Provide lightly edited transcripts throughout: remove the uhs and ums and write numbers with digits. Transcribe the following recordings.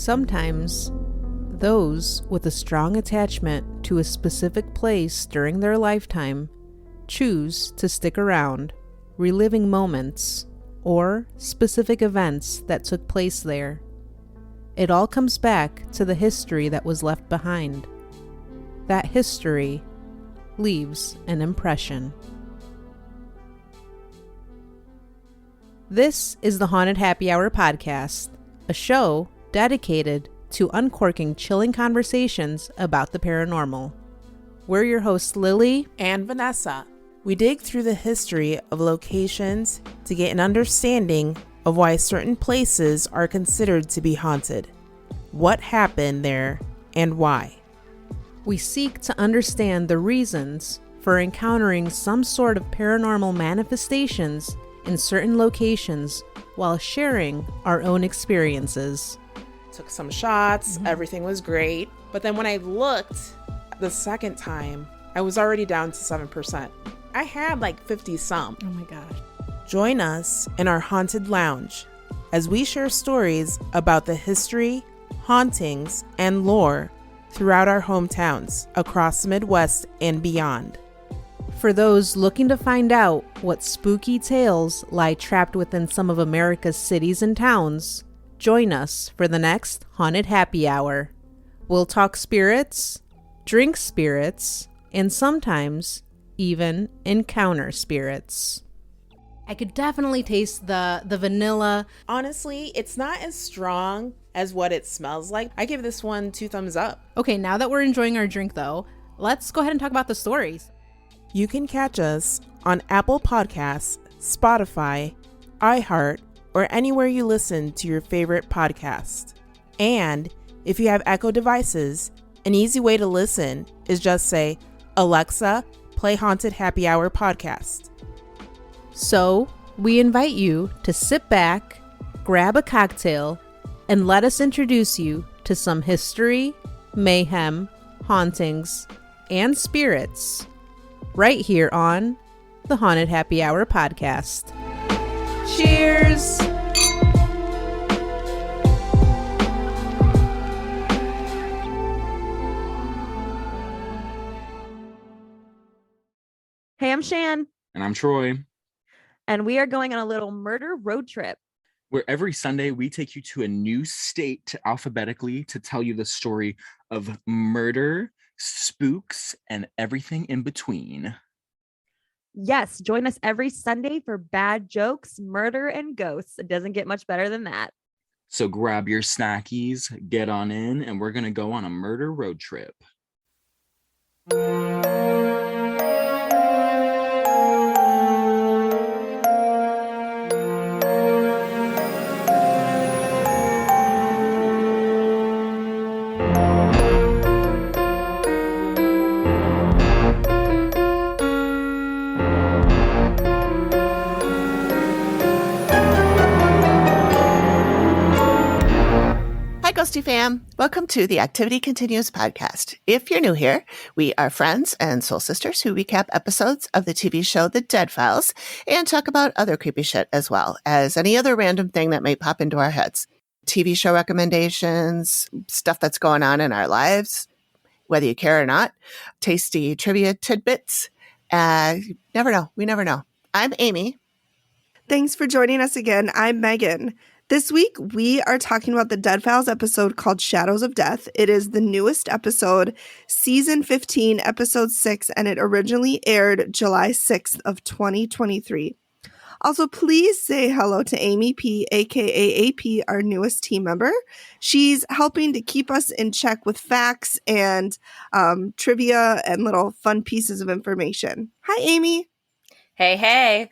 Sometimes, those with a strong attachment to a specific place during their lifetime choose to stick around, reliving moments or specific events that took place there. It all comes back to the history that was left behind. That history leaves an impression. This is the Haunted Happy Hour podcast, a show dedicated to uncorking chilling conversations about the paranormal. We're your hosts, Lily and Vanessa. We dig through the history of locations to get an understanding of why certain places are considered to be haunted, what happened there, and why. We seek to understand the reasons for encountering some sort of paranormal manifestations in certain locations while sharing our own experiences. Took some shots, everything was great, but then when I looked the second time, I was already down to 7%. I had like 50 some. Oh my gosh. Join us in our haunted lounge as we share stories about the history, hauntings, and lore throughout our hometowns across the Midwest and beyond. For those looking to find out what spooky tales lie trapped within some of America's cities and towns, join us for the next Haunted Happy Hour. We'll talk spirits, drink spirits, and sometimes even encounter spirits. I could definitely taste the vanilla. Honestly, it's not as strong as what it smells like. I give this one 2 thumbs up. Okay, now that we're enjoying our drink though, let's go ahead and talk about the stories. You can catch us on Apple Podcasts, Spotify, iHeart, or anywhere you listen to your favorite podcast. And if you have Echo devices, an easy way to listen is just say, Alexa, play Haunted Happy Hour podcast. So, we invite you to sit back, grab a cocktail, and let us introduce you to some history, mayhem, hauntings, and spirits right here on the Haunted Happy Hour podcast. Cheers! Hey, I'm Shan. And I'm Troy. And we are going on a little murder road trip. Where every Sunday we take you to a new state alphabetically to tell you the story of murder, spooks, and everything in between. Yes, join us every Sunday for bad jokes, murder, and ghosts. It doesn't get much better than that. So grab your snackies, get on in, and we're going to go on a murder road trip. Ghosty fam, welcome to the Activity Continues podcast. If you're new here, we are friends and soul sisters who recap episodes of the TV show The Dead Files and talk about other creepy shit as well as any other random thing that may pop into our heads. TV show recommendations, stuff that's going on in our lives, whether you care or not, tasty trivia tidbits. Never know. We never know. I'm Amy. Thanks for joining us again. I'm Megan. This week, we are talking about the Dead Files episode called Shadows of Death. It is the newest episode, season 15, episode 6, and it originally aired July 6th of 2023. Also, please say hello to Amy P, aka AP, our newest team member. She's helping to keep us in check with facts and trivia and little fun pieces of information. Hi, Amy. Hey.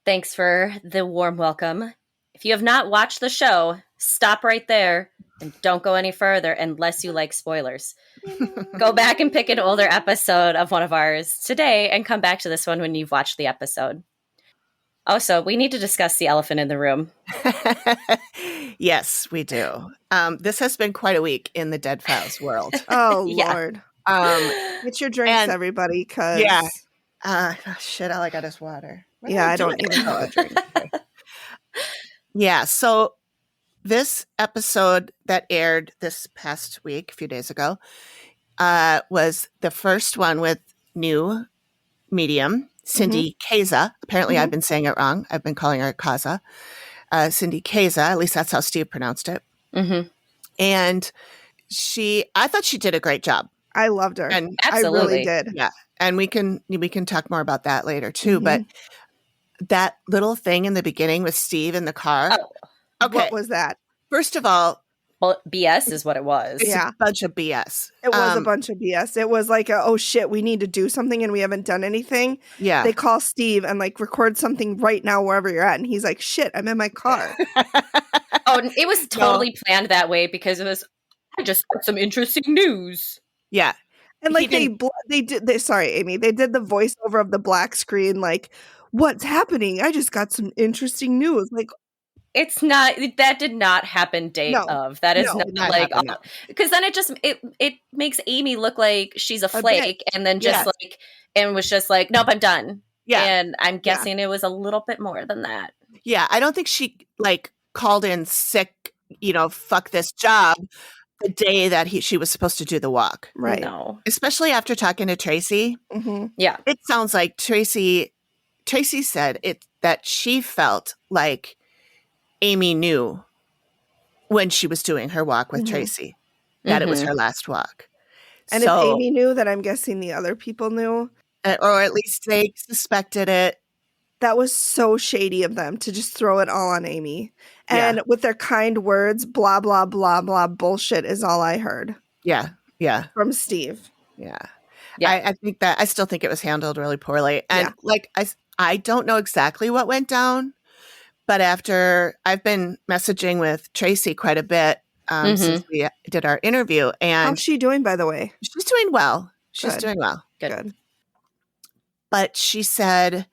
Thanks for the warm welcome. If you have not watched the show, stop right there and don't go any further unless you like spoilers. Go back and pick an older episode of one of ours today and come back to this one when you've watched the episode. Also, we need to discuss the elephant in the room. Yes, we do. This has been quite a week in the Dead Files world. Oh, Yeah. Lord. Get your drinks, everybody, because... Yeah. Shit, all I got is water. I don't even know a drink. Yeah, so this episode that aired this past week, a few days ago, was the first one with new medium, Cindy Kaza. Apparently, I've been saying it wrong. I've been calling her Kaza. Cindy Kaza, at least that's how Steve pronounced it. Mm-hmm. And I thought she did a great job. I loved her. And Absolutely. I really did. yeah, and we can talk more about that later too. But that little thing in the beginning with Steve in the car. Oh. Okay. What was that? First of all, Well, BS is what it was. it's a bunch of BS. It was a bunch of BS. It was like, oh shit, we need to do something and we haven't done anything. Yeah. They call Steve and like record something right now wherever you're at. And he's like, shit, I'm in my car. Oh, and it was totally planned that way because it was, I just got some interesting news. Yeah. And like sorry, Amy, they did the voiceover of the black screen. Like, what's happening? I just got some interesting news. Like, It's not, that did not happen day of. That is not like, because then it makes Amy look like she's a flake and then just like, and was just like, nope, I'm done. Yeah. And I'm guessing it was a little bit more than that. Yeah. I don't think she like called in sick, fuck this job the day that she was supposed to do the walk. right. No. Especially after talking to Tracy. Mm-hmm. Yeah. It sounds like Tracy said that she felt like Amy knew when she was doing her walk with Tracy that it was her last walk. And if Amy knew, then I'm guessing the other people knew. Or at least they suspected it. That was so shady of them to just throw it all on Amy. And with their kind words, blah, blah, blah, blah, bullshit is all I heard. Yeah. Yeah. From Steve. Yeah. Yeah. I think I still think it was handled really poorly. And I don't know exactly what went down, but after I've been messaging with Tracy quite a bit since we did our interview. And how's she doing, by the way? she's doing well. She's Good. doing well. Good. But she said,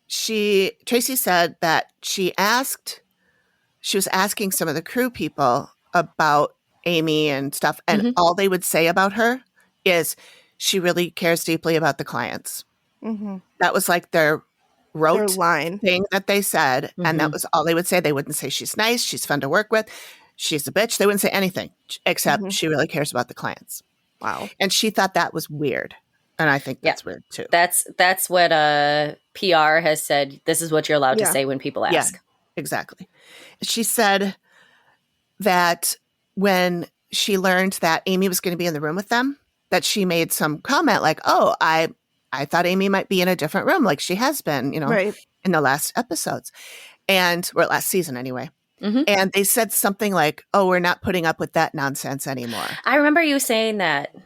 Tracy said that she was asking some of the crew people about Amy and stuff. And all they would say about her is she really cares deeply about the clients. Mm-hmm. That was like their rote line thing that they said. And that was all they would say. They wouldn't say she's nice. She's fun to work with. She's a bitch. They wouldn't say anything except she really cares about the clients. Wow. And she thought that was weird. And I think that's weird too. That's what PR has said. This is what you're allowed to say when people ask. Yeah, exactly. She said that when she learned that Amy was going to be in the room with them, that she made some comment like, oh, I thought Amy might be in a different room like she has been, in the last episodes or last season anyway. And they said something like, oh, we're not putting up with that nonsense anymore. I remember you saying that.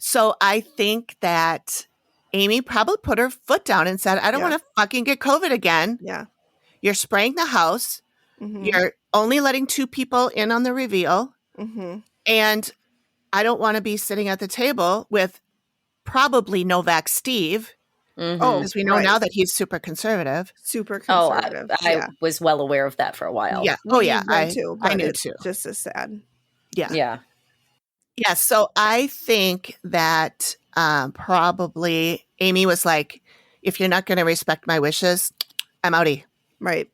So I think that Amy probably put her foot down and said, I don't want to fucking get COVID again. Yeah. You're spraying the house. You're only letting 2 people in on the reveal. And I don't want to be sitting at the table with probably Novak Steve. Oh, because we know now that he's super conservative. Super conservative. I was well aware of that for a while. Yeah. Oh, yeah. I knew it's too. Just as sad. Yeah. Yeah. Yeah. So I think that probably Amy was like, if you're not going to respect my wishes, I'm outie. Right.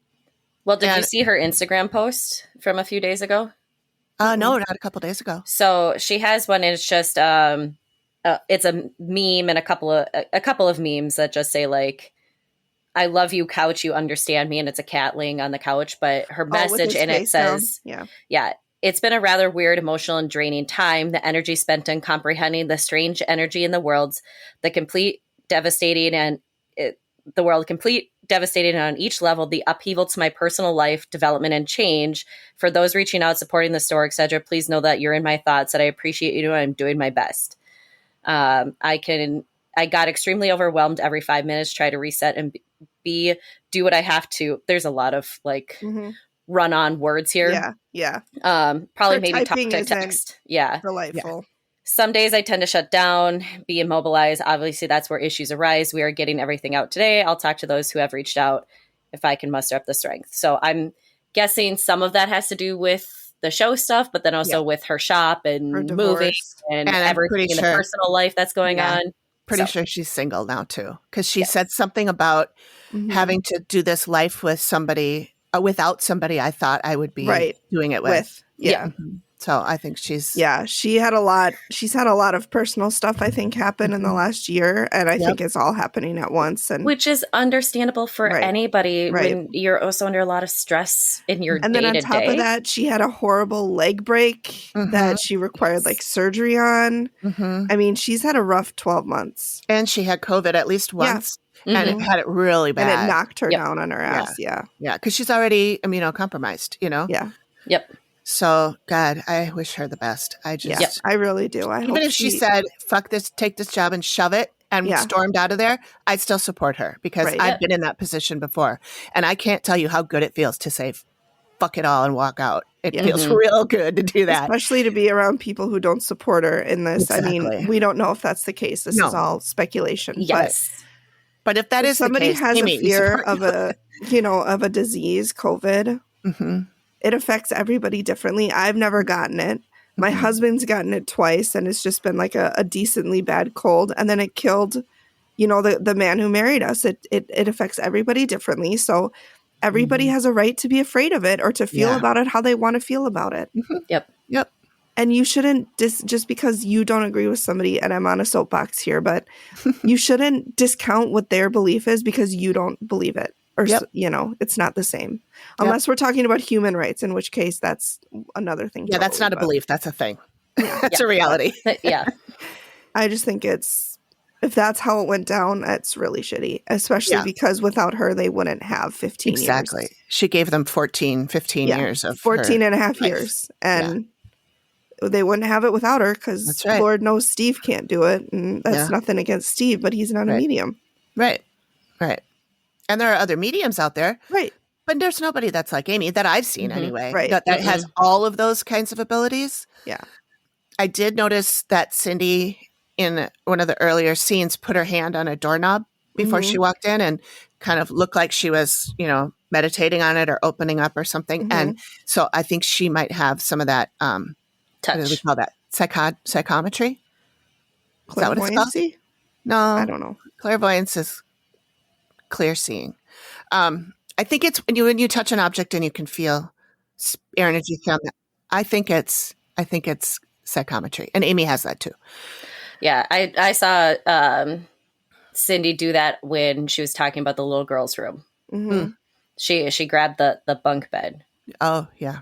Well, did you see her Instagram post from a few days ago? No, not a couple days ago. So she has one, and it's just it's a meme and a couple of memes that just say like, "I love you, couch. You understand me," and it's a cat laying on the couch. But her message in it says, "Yeah, it's been a rather weird, emotional, and draining time. The energy spent on comprehending the strange energy in the world, the complete devastating devastating on each level, the upheaval to my personal life, development, and change. For those reaching out, supporting the store, etc., please know that you're in my thoughts, that I appreciate you, and I'm doing my best. I got extremely overwhelmed every 5 minutes, try to reset and do what I have to." There's a lot of like run on words here. Yeah. Probably maybe talk to text. Yeah. Delightful. Some days I tend to shut down, be immobilized. Obviously, that's where issues arise. We are getting everything out today. I'll talk to those who have reached out if I can muster up the strength. So I'm guessing some of that has to do with the show stuff, but then also with her shop and moving and everything in the personal life that's going on. Pretty sure she's single now too, because she said something about having to do this life with somebody without somebody I thought I would be Right. doing it with. Yeah. So I think she's She's had a lot of personal stuff I think happen in the last year, and I think it's all happening at once, and which is understandable for anybody when you're also under a lot of stress in your and then on top of that, she had a horrible leg break that she required like surgery on. I mean, she's had a rough 12 months, and she had COVID at least once. And it had it really bad. And it knocked her down on her ass. Yeah, because she's already immunocompromised, Yeah. So, God, I wish her the best. I just, I really do. Even if she said, fuck this, take this job and shove it and stormed out of there, I'd still support her because I've been in that position before. And I can't tell you how good it feels to say, fuck it all and walk out. It feels real good to do that. Especially to be around people who don't support her in this. Exactly. I mean, we don't know if that's the case. This is all speculation. Yes. But if that is somebody the case, has a fear of a disease, COVID, it affects everybody differently. I've never gotten it. My husband's gotten it twice, and it's just been like a decently bad cold. And then it killed, the man who married us. It affects everybody differently. So everybody has a right to be afraid of it or to feel about it how they want to feel about it. Yep. And you shouldn't just because you don't agree with somebody, and I'm on a soapbox here, but you shouldn't discount what their belief is because you don't believe it. Or, it's not the same. Unless we're talking about human rights, in which case that's another thing. Yeah, that's not a belief. That's a thing. That's a reality. I just think if that's how it went down, it's really shitty, especially because without her, they wouldn't have 15 years. Exactly. She gave them 14, 15 years of 14 and a half years. And they wouldn't have it without her because Lord knows Steve can't do it. And that's nothing against Steve, but he's not a medium. Right. And there are other mediums out there. Right. But there's nobody that's like Amy that I've seen anyway. Right. That has all of those kinds of abilities. Yeah. I did notice that Cindy in one of the earlier scenes put her hand on a doorknob before she walked in and kind of looked like she was, meditating on it or opening up or something. And so I think she might have some of that touch. What do we call that? Psychometry? Is that what it's called? No. I don't know. Clairvoyance is clear seeing. I think it's when you touch an object and you can feel energy from it. I think it's psychometry, and Amy has that too. Yeah, I saw Cindy do that when she was talking about the little girl's room. She grabbed the bunk bed. Oh yeah,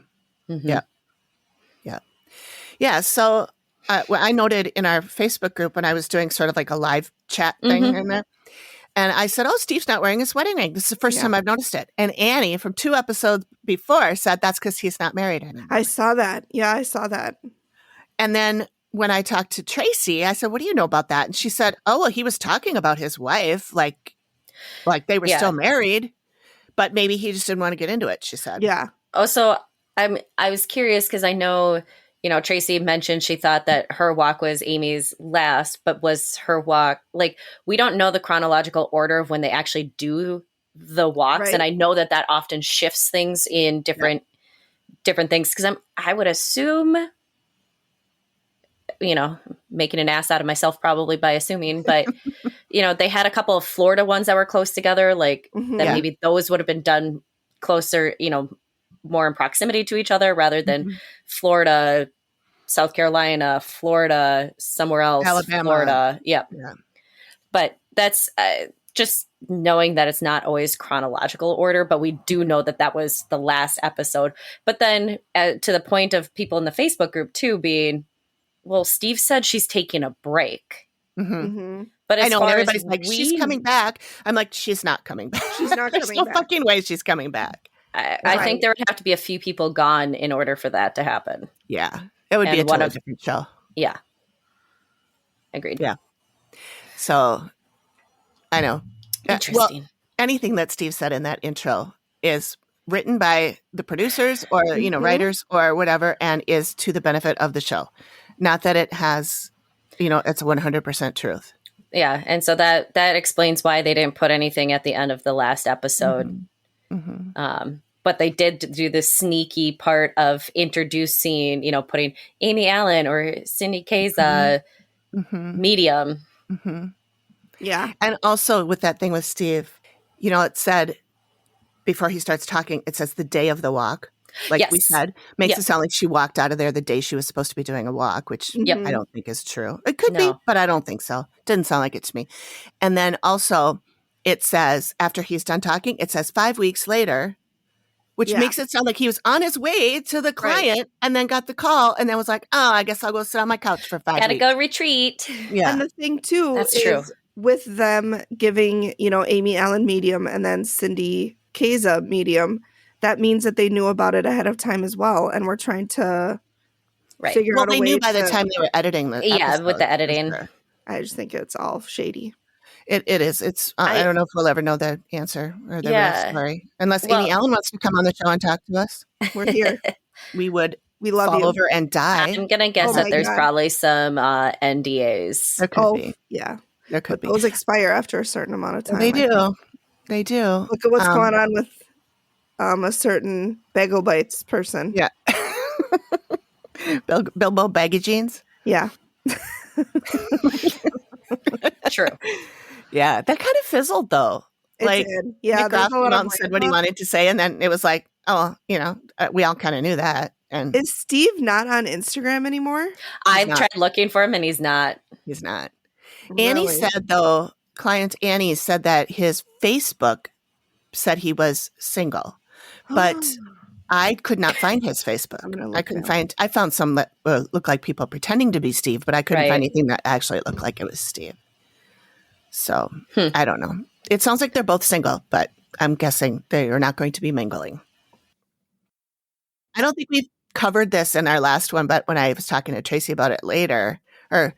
yeah. So I noted in our Facebook group when I was doing sort of like a live chat thing in there. And I said, Steve's not wearing his wedding ring. This is the first time I've noticed it. And Annie from 2 episodes before said that's because he's not married anymore. I saw that. Yeah, I saw that. And then when I talked to Tracy, I said, what do you know about that? And she said, he was talking about his wife, like they were still married, but maybe he just didn't want to get into it, she said. Yeah. Also, I was curious because I know, Tracy mentioned she thought that her walk was Amy's last, but was her walk, we don't know the chronological order of when they actually do the walks. Right. And I know that often shifts things in different things. Cause I would assume, making an ass out of myself probably by assuming, but they had a couple of Florida ones that were close together, that maybe those would have been done closer, more in proximity to each other rather than Florida, South Carolina, Florida, somewhere else, Alabama. Florida. Yeah. But that's just knowing that it's not always chronological order, but we do know that was the last episode. But then to the point of people in the Facebook group too being, well, Steve said she's taking a break. But I know everybody's like, she's coming back. I'm like, she's not coming back. She's not There's coming no back. fucking way she's coming back. I think there would have to be a few people gone in order for that to happen. Yeah. It would be a totally different show. Yeah. Agreed. Yeah. So I know. Interesting. Well, anything that Steve said in that intro is written by the producers or, writers or whatever, and is to the benefit of the show. Not that it has, it's 100% truth. Yeah. And so that explains why they didn't put anything at the end of the last episode. But they did do the sneaky part of introducing, putting Amy Allen or Cindy Kay's medium. Yeah. And also with that thing with Steve, it said before he starts talking, it says the day of the walk. Like we Yes. said, makes Yep. it sound like she walked out of there the day she was supposed to be doing a walk, which Yep. I don't think is true. It could be, No. but I don't think so. Didn't sound like it to me. And then also it says, after he's done talking, it says 5 weeks later, which Yeah. makes it sound like he was on his way to the client and then got the call and then was like, oh, I guess I'll go sit on my couch for 5 Gotta weeks. go retreat. Yeah. And the thing too That's is true. with them giving, Amy Allen medium and then Cindy Keza medium, that means that they knew about it ahead of time as well. And we're trying to Right. figure Well, out a they way knew by the to- time they were editing the Yeah, episode, with the for editing. sure. I just think it's all shady. It is. It's. I don't know if we'll ever know the answer or the Yeah. real story, unless Well- Amy Allen wants to come on the show and talk to us. We're here. We would We love fall you. over and die. I'm gonna guess Oh that my there's God. probably some NDAs. There could Oh, be. yeah. There could But be. those expire after a certain amount of time. They I think. do. They do. Look at what's going on with a certain Bagel Bites person. Yeah. Bilbo Baggy Jeans. Yeah. True. Yeah, that kind of fizzled though. It Like, did. Yeah. Nick there's Groff a lot came out of and said what he ramp up. wanted to say, and then it was like, oh, we all kind of knew that, and Is Steve not on Instagram anymore? I've not. tried looking for him and he's not. he's not. Annie Really? said though, client Annie said that his Facebook said he was single, but I could not find his Facebook. I'm gonna I look couldn't now. find. I found some that looked like people pretending to be Steve, but I couldn't Right. find anything that actually looked like it was Steve. So Hmm. I don't know. It sounds like they're both single, but I'm guessing they are not going to be mingling. I don't think we've covered this in our last one, but when I was talking to Tracy about it later, no,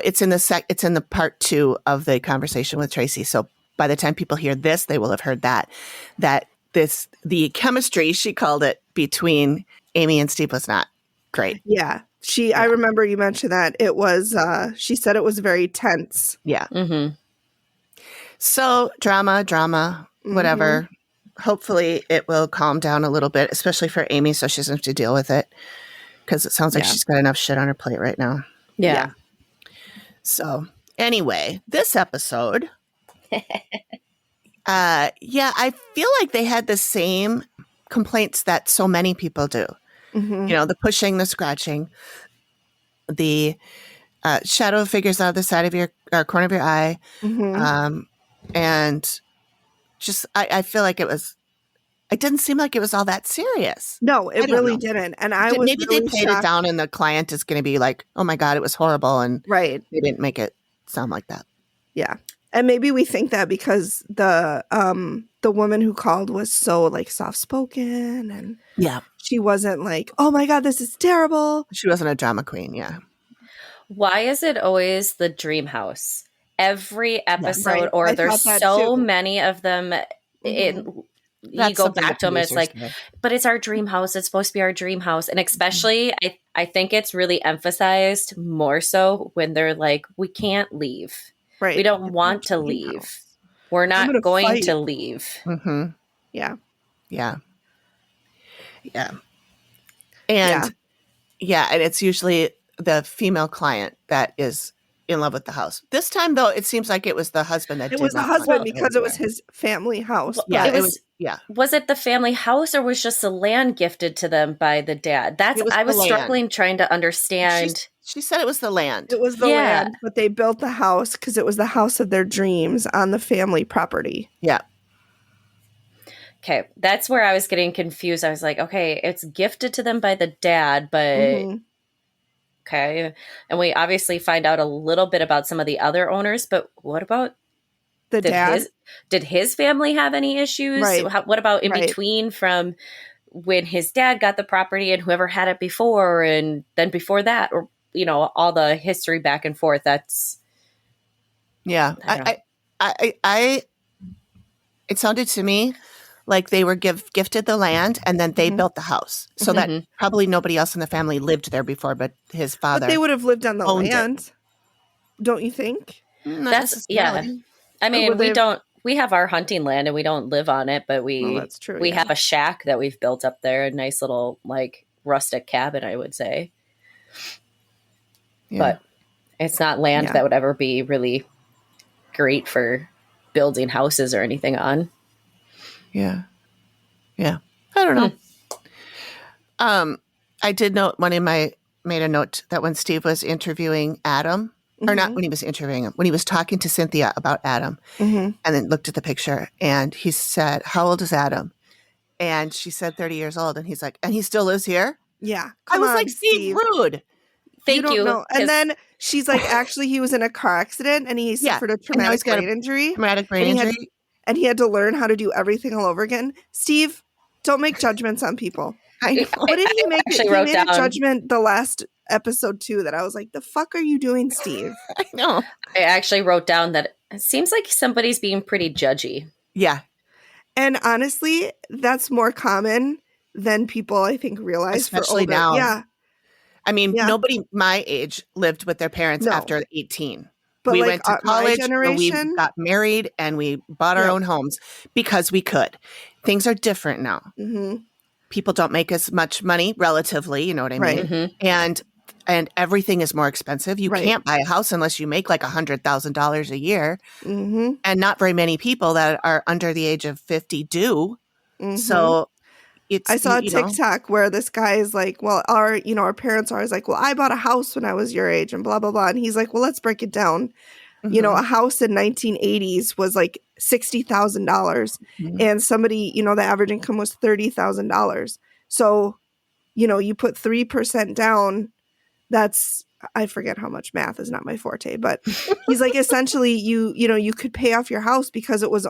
it's in it's in the part 2 of the conversation with Tracy. So by the time people hear this, they will have heard that the chemistry, she called it, between Amy and Steve was not great. Yeah. I remember you mentioned that. It was, she said it was very tense. Yeah. Mm-hmm. So drama, whatever. Hopefully it will calm down a little bit, especially for Amy, so she doesn't have to deal with it. Because it sounds like Yeah. she's got enough shit on her plate right now. Yeah. So anyway, this episode, I feel like they had the same complaints that so many people do. Mhm. The pushing, the scratching, the shadow figures out of the side of your corner of your eye. Mhm. And just, I feel like it didn't seem like it was all that serious. No, I it don't really know. didn't. And I was Maybe really they played shocked. it down and the client is going to be like, oh my God, it was horrible. And Right. they didn't make it sound like that. Yeah. And maybe we think that because the woman who called was so like soft spoken and Yeah. she wasn't like, oh my God, this is terrible. She wasn't a drama queen. Yeah. Why is it always the dream house? Every episode, right. or I there's thought that so too. many of them. You That's go something back the to them, it's producers like, say. but it's our dream house. It's supposed to be our dream house. And especially, I think it's really emphasized more so when they're like, we can't leave. Right. We don't It's want not to dream leave. house. We're gonna not going fight. to leave. Mm-hmm. Yeah. Yeah. Yeah. And and it's usually the female client that is in love with the house. This time, though, it seems like it was the husband that It did was the not want husband to because go it was anywhere. his family house. Well, Yeah, it it was- was. Yeah, Was it the family house or was just the land gifted to them by the dad? That's It was I the was land. struggling trying to understand. she said it was the land. It was the Yeah. land, but they built the house because it was the house of their dreams on the family property. Yeah, Okay, that's where I was getting confused. I was like, okay, it's gifted to them by the dad, but Mhm. okay. And we obviously find out a little bit about some of the other owners, but what about The dad. did his family have any issues? Right. What about in Right. between from when his dad got the property and whoever had it before and then before that, or all the history back and forth? That's yeah. I don't know. I it sounded to me like they were gifted the land and then they Mhm. built the house, so that Mhm. probably nobody else in the family lived there before, but his father. But they would have lived on the owned it. land. Don't you think? Not That's yeah. necessarily. I mean, would they have- we have our hunting land and we don't live on it, but Well, that's true. we yeah. have a shack that we've built up there, a nice little like rustic cabin, I would say. Yeah. But it's not land Yeah. that would ever be really great for building houses or anything on. Yeah. Yeah. I don't know. I did note made a note that when Steve was interviewing Adam, or not when he was interviewing him, when he was talking to Cynthia about Adam, and then looked at the picture and he said, "How old is Adam?" And she said 30 years old. And he's like, "And he still lives here?" Yeah. I Come was on, like, Steve, rude. Thank you don't you. know. And then she's like, actually, he was in a car accident and he suffered a And now he's traumatic got brain injury. Traumatic brain injury. And he had to learn how to do everything all over again. Steve, don't make judgments on people. I know. What did he make? actually He wrote made down- a judgment the last episode too that I was like, the fuck are you doing, Steve? I know. I actually wrote down that it seems like somebody's being pretty judgy. Yeah. And honestly, that's more common than people I think realize. Especially for older. now. Yeah. I mean, Yeah. nobody my age lived with their parents No. after 18. But we like went to my college, or we generation, got married, and we bought our Yep. own homes because we could. Things are different now. People don't make as much money relatively, you know what I Right. mean? And everything is more expensive. You Right. can't buy a house unless you make like $100,000 a year. Mm-hmm. And not very many people that are under the age of 50 do. So it's, I saw a you know, TikTok where this guy is like, well, our parents are always like, well, I bought a house when I was your age and blah, blah, blah. And he's like, well, let's break it down. You know, a house in 1980s was like $60,000 and somebody, the average income was $30,000. So, you put 3% down. That's, I forget how much, math is not my forte, but he's like, essentially you could pay off your house because it was,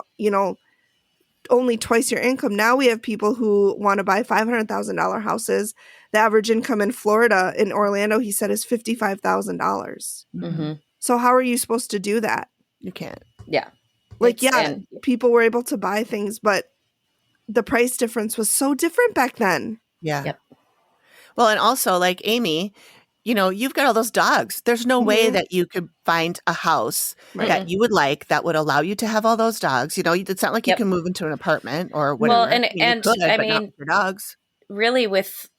only twice your income. Now we have people who want to buy $500,000 houses. The average income in Florida, in Orlando, he said, is $55,000. So how are you supposed to do that? You can't. Yeah. Like, people were able to buy things, but the price difference was so different back then. Yeah. Yep. Well, and also like Amy, you've got all those dogs. There's no way that you could find a house that you would like that would allow you to have all those dogs. It's not like you can move into an apartment or whatever. Well, and you could, but not with your dogs. Really with,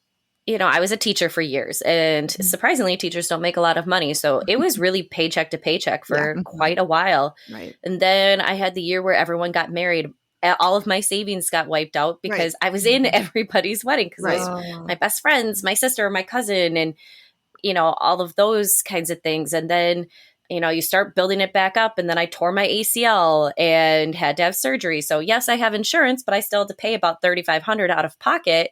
I was a teacher for years and surprisingly teachers don't make a lot of money. So it was really paycheck to paycheck for quite a while. Right. And then I had the year where everyone got married. All of my savings got wiped out because I was in everybody's wedding because it was my best friends, my sister, my cousin, and all of those kinds of things. And then, you start building it back up. And then I tore my ACL and had to have surgery. So yes, I have insurance, but I still had to pay about $3,500 out of pocket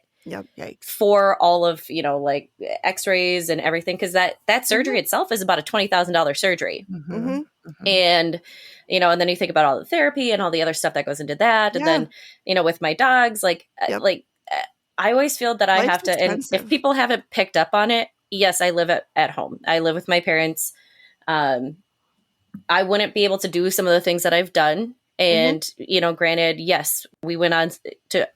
for all of, like x-rays and everything. Cause that surgery itself is about a $20,000 surgery. And, and then you think about all the therapy and all the other stuff that goes into that. And then, with my dogs, I always feel that I have to, expensive. and if people haven't picked up on it, yes, I live at home. I live with my parents. I wouldn't be able to do some of the things that I've done. And, granted, yes, we went on to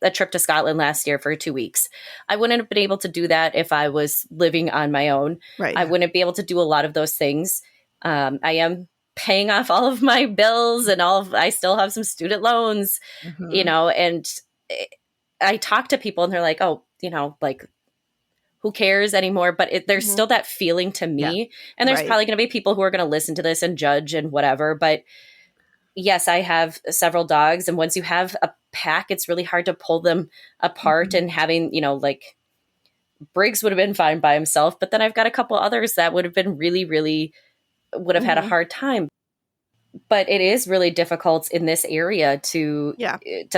a trip to Scotland last year for 2 weeks. I wouldn't have been able to do that if I was living on my own. Right. I wouldn't be able to do a lot of those things. I am paying off all of my bills and I still have some student loans, and I talk to people and they're like, oh, who cares anymore? But there's still that feeling to me. And there's probably going to be people who are going to listen to this and judge and whatever. But yes, I have several dogs. And once you have a pack, it's really hard to pull them apart and having, like Briggs would have been fine by himself. But then I've got a couple others that would have been really, really would have had a hard time. But it is really difficult in this area to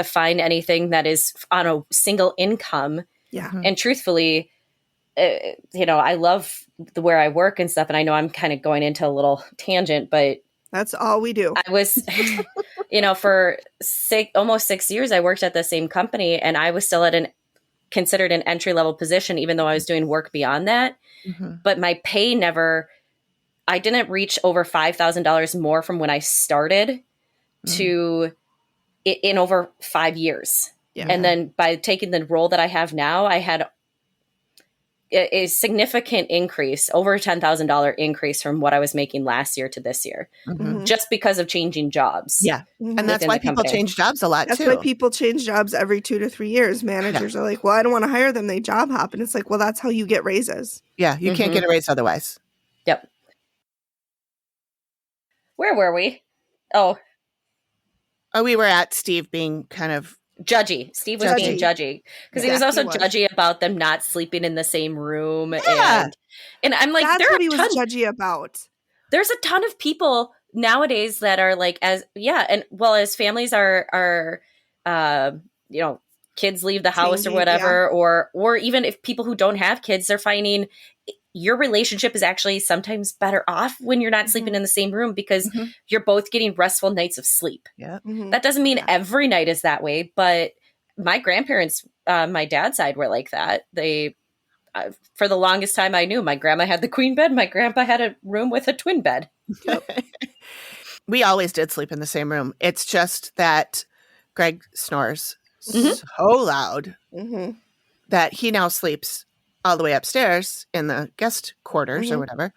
find anything that is on a single income. Yeah. And truthfully, I love where I work and stuff. And I know I'm kind of going into a little tangent, but that's all we do. I was, for almost 6 years, I worked at the same company and I was still considered an entry-level position, even though I was doing work beyond that. But my pay I didn't reach over $5,000 more from when I started to in over 5 years. Yeah. And then by taking the role that I have now, I had a significant increase, over a $10,000 increase from what I was making last year to this year, just because of changing jobs. Yeah. And that's why people change jobs a lot, that's too. That's why people change jobs every 2 to 3 years. Managers are like, well, I don't want to hire them. They job hop. And it's like, well, that's how you get raises. Yeah. You can't get a raise otherwise. Yep. Where were we? Oh, we were at Steve being kind of Judgy. Steve was being judgy because he was also judgy about them not sleeping in the same room. Yeah. And I'm like, that's what he was judgy about. There's a ton of people nowadays that are like, as families are kids leave the house or whatever, or even if people who don't have kids, they're finding your relationship is actually sometimes better off when you're not sleeping in the same room because you're both getting restful nights of sleep. Yeah. That doesn't mean every night is that way, but my grandparents, my dad's side, were like that. They, for the longest time I knew, my grandma had the queen bed. My grandpa had a room with a twin bed. We always did sleep in the same room. It's just that Greg snores so loud that he now sleeps all the way upstairs in the guest quarters or whatever.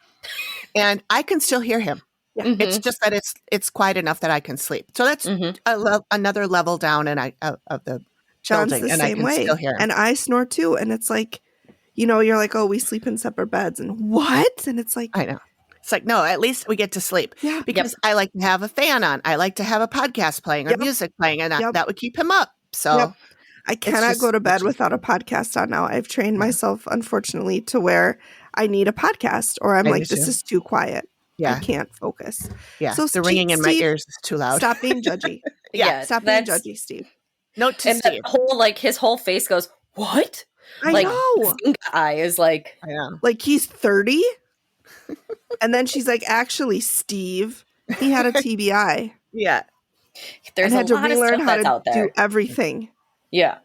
And I can still hear him. Yeah. It's just that it's quiet enough that I can sleep. So that's another level down of the John's building. the And same I can way. still hear him. And I snore too. And it's like, you're like, oh, we sleep in separate beds. And what? And it's like, I know. It's like, no, at least we get to sleep. Yeah. Because I like to have a fan on. I like to have a podcast playing or music playing. And that would keep him up. So I cannot go to bed without a podcast on now. I've trained myself, unfortunately, to where I need a podcast or I'm like, this is too quiet. Yeah. I can't focus. Yeah. So the ringing in my ears is too loud. Stop being judgy. Stop being judgy, Steve. Note to Steve. His whole face goes, what? I know. Eye is like, I know. Like he's 30. And then she's like, actually, Steve, he had a TBI. Yeah. There's had a to lot relearn of how stuff to do everything. Yeah.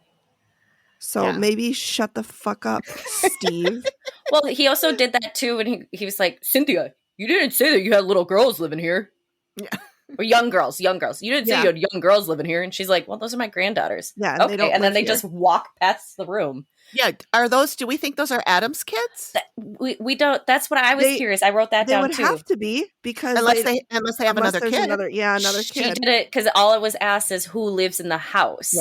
So maybe shut the fuck up, Steve. Well, he also did that too when he was like, Cynthia, you didn't say that you had little girls living here. Yeah. Or young girls. You didn't say you had young girls living here. And she's like, well, those are my granddaughters. Yeah. Okay. And then they just walk past the room. Yeah. Do we think those are Adam's kids? We don't. That's what I was curious. I wrote that down too. They would have to be because unless they have another kid. Another kid. She did it because all it was asked is who lives in the house.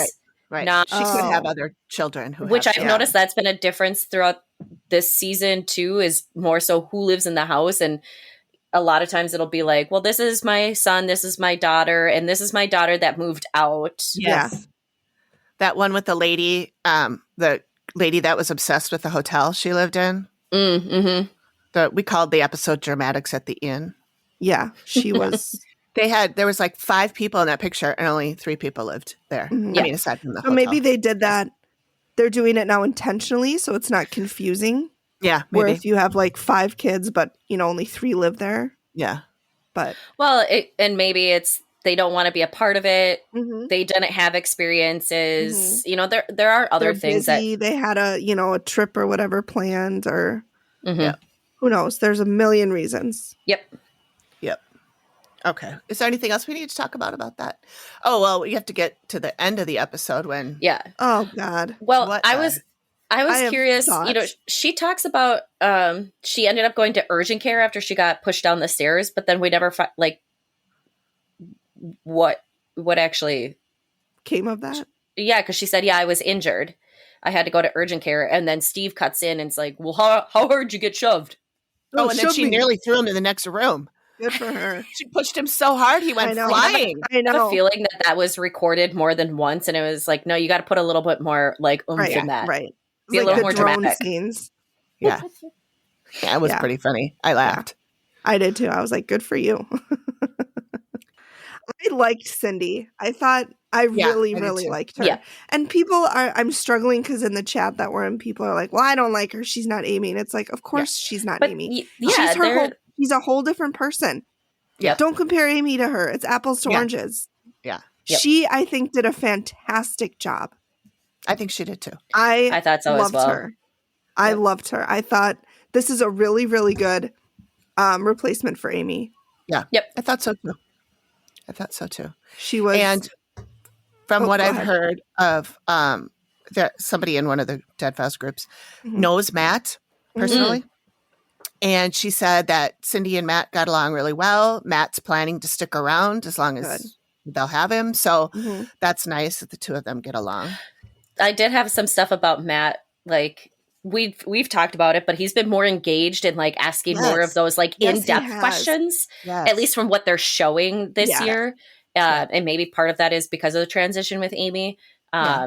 Right. Not, she could have other children which I've noticed that's been a difference throughout this season too, is more so who lives in the house. And a lot of times it'll be like, well, this is my son, this is my daughter, and this is my daughter that moved out. Yes. Yeah. That one with the lady that was obsessed with the hotel she lived in. We called the episode Dramatics at the Inn. Yeah, she was. There was like 5 people in that picture and only 3 people lived there. I mean, aside from the hotel. Maybe they did that. They're doing it now intentionally, so it's not confusing. Yeah. Maybe. Where if you have like 5 kids, but only 3 live there. Yeah. But and maybe it's they don't want to be a part of it. They didn't have experiences. There are other things busy. That they had a trip or whatever planned, or who knows? There's a million reasons. Yep. Okay. Is there anything else we need to talk about that? Oh, well, we have to get to the end of the episode when. Yeah. Oh God. Well, I was curious. She talks about she ended up going to urgent care after she got pushed down the stairs, but then we never what actually came of that. Yeah, because she said, I was injured. I had to go to urgent care, and then Steve cuts in and it's like, well, how hard did you get shoved? Oh, and then she nearly threw him in the next room. Good for her. She pushed him so hard he went flying. I have a feeling that was recorded more than once, and it was like, no, you got to put a little bit more oomph in that. Right. Be a little more dramatic. Scenes. Yeah. It was pretty funny. I laughed. Yeah. I did too. I was like, good for you. I liked Cindy. I thought I really liked her. Yeah. And I'm struggling because in the chat that we're in, people are like, well, I don't like her. She's not Amy. And it's like, of course she's not Amy. She's a whole different person. Yeah. Don't compare Amy to her. It's apples to oranges. Yeah. Yep. She, I think, did a fantastic job. I think she did too. I thought so as well. Her. I loved her. I thought this is a really, really good replacement for Amy. Yeah. Yep. I thought so too. She was. And from what I've heard of that somebody in one of the Dead Files groups knows Matt personally. And she said that Cindy and Matt got along really well. Matt's planning to stick around as long as they'll have him. So that's nice that the two of them get along. I did have some stuff about Matt. Like we've talked about it, but he's been more engaged in asking more of those in-depth questions, at least from what they're showing this year. And maybe part of that is because of the transition with Amy. Yeah.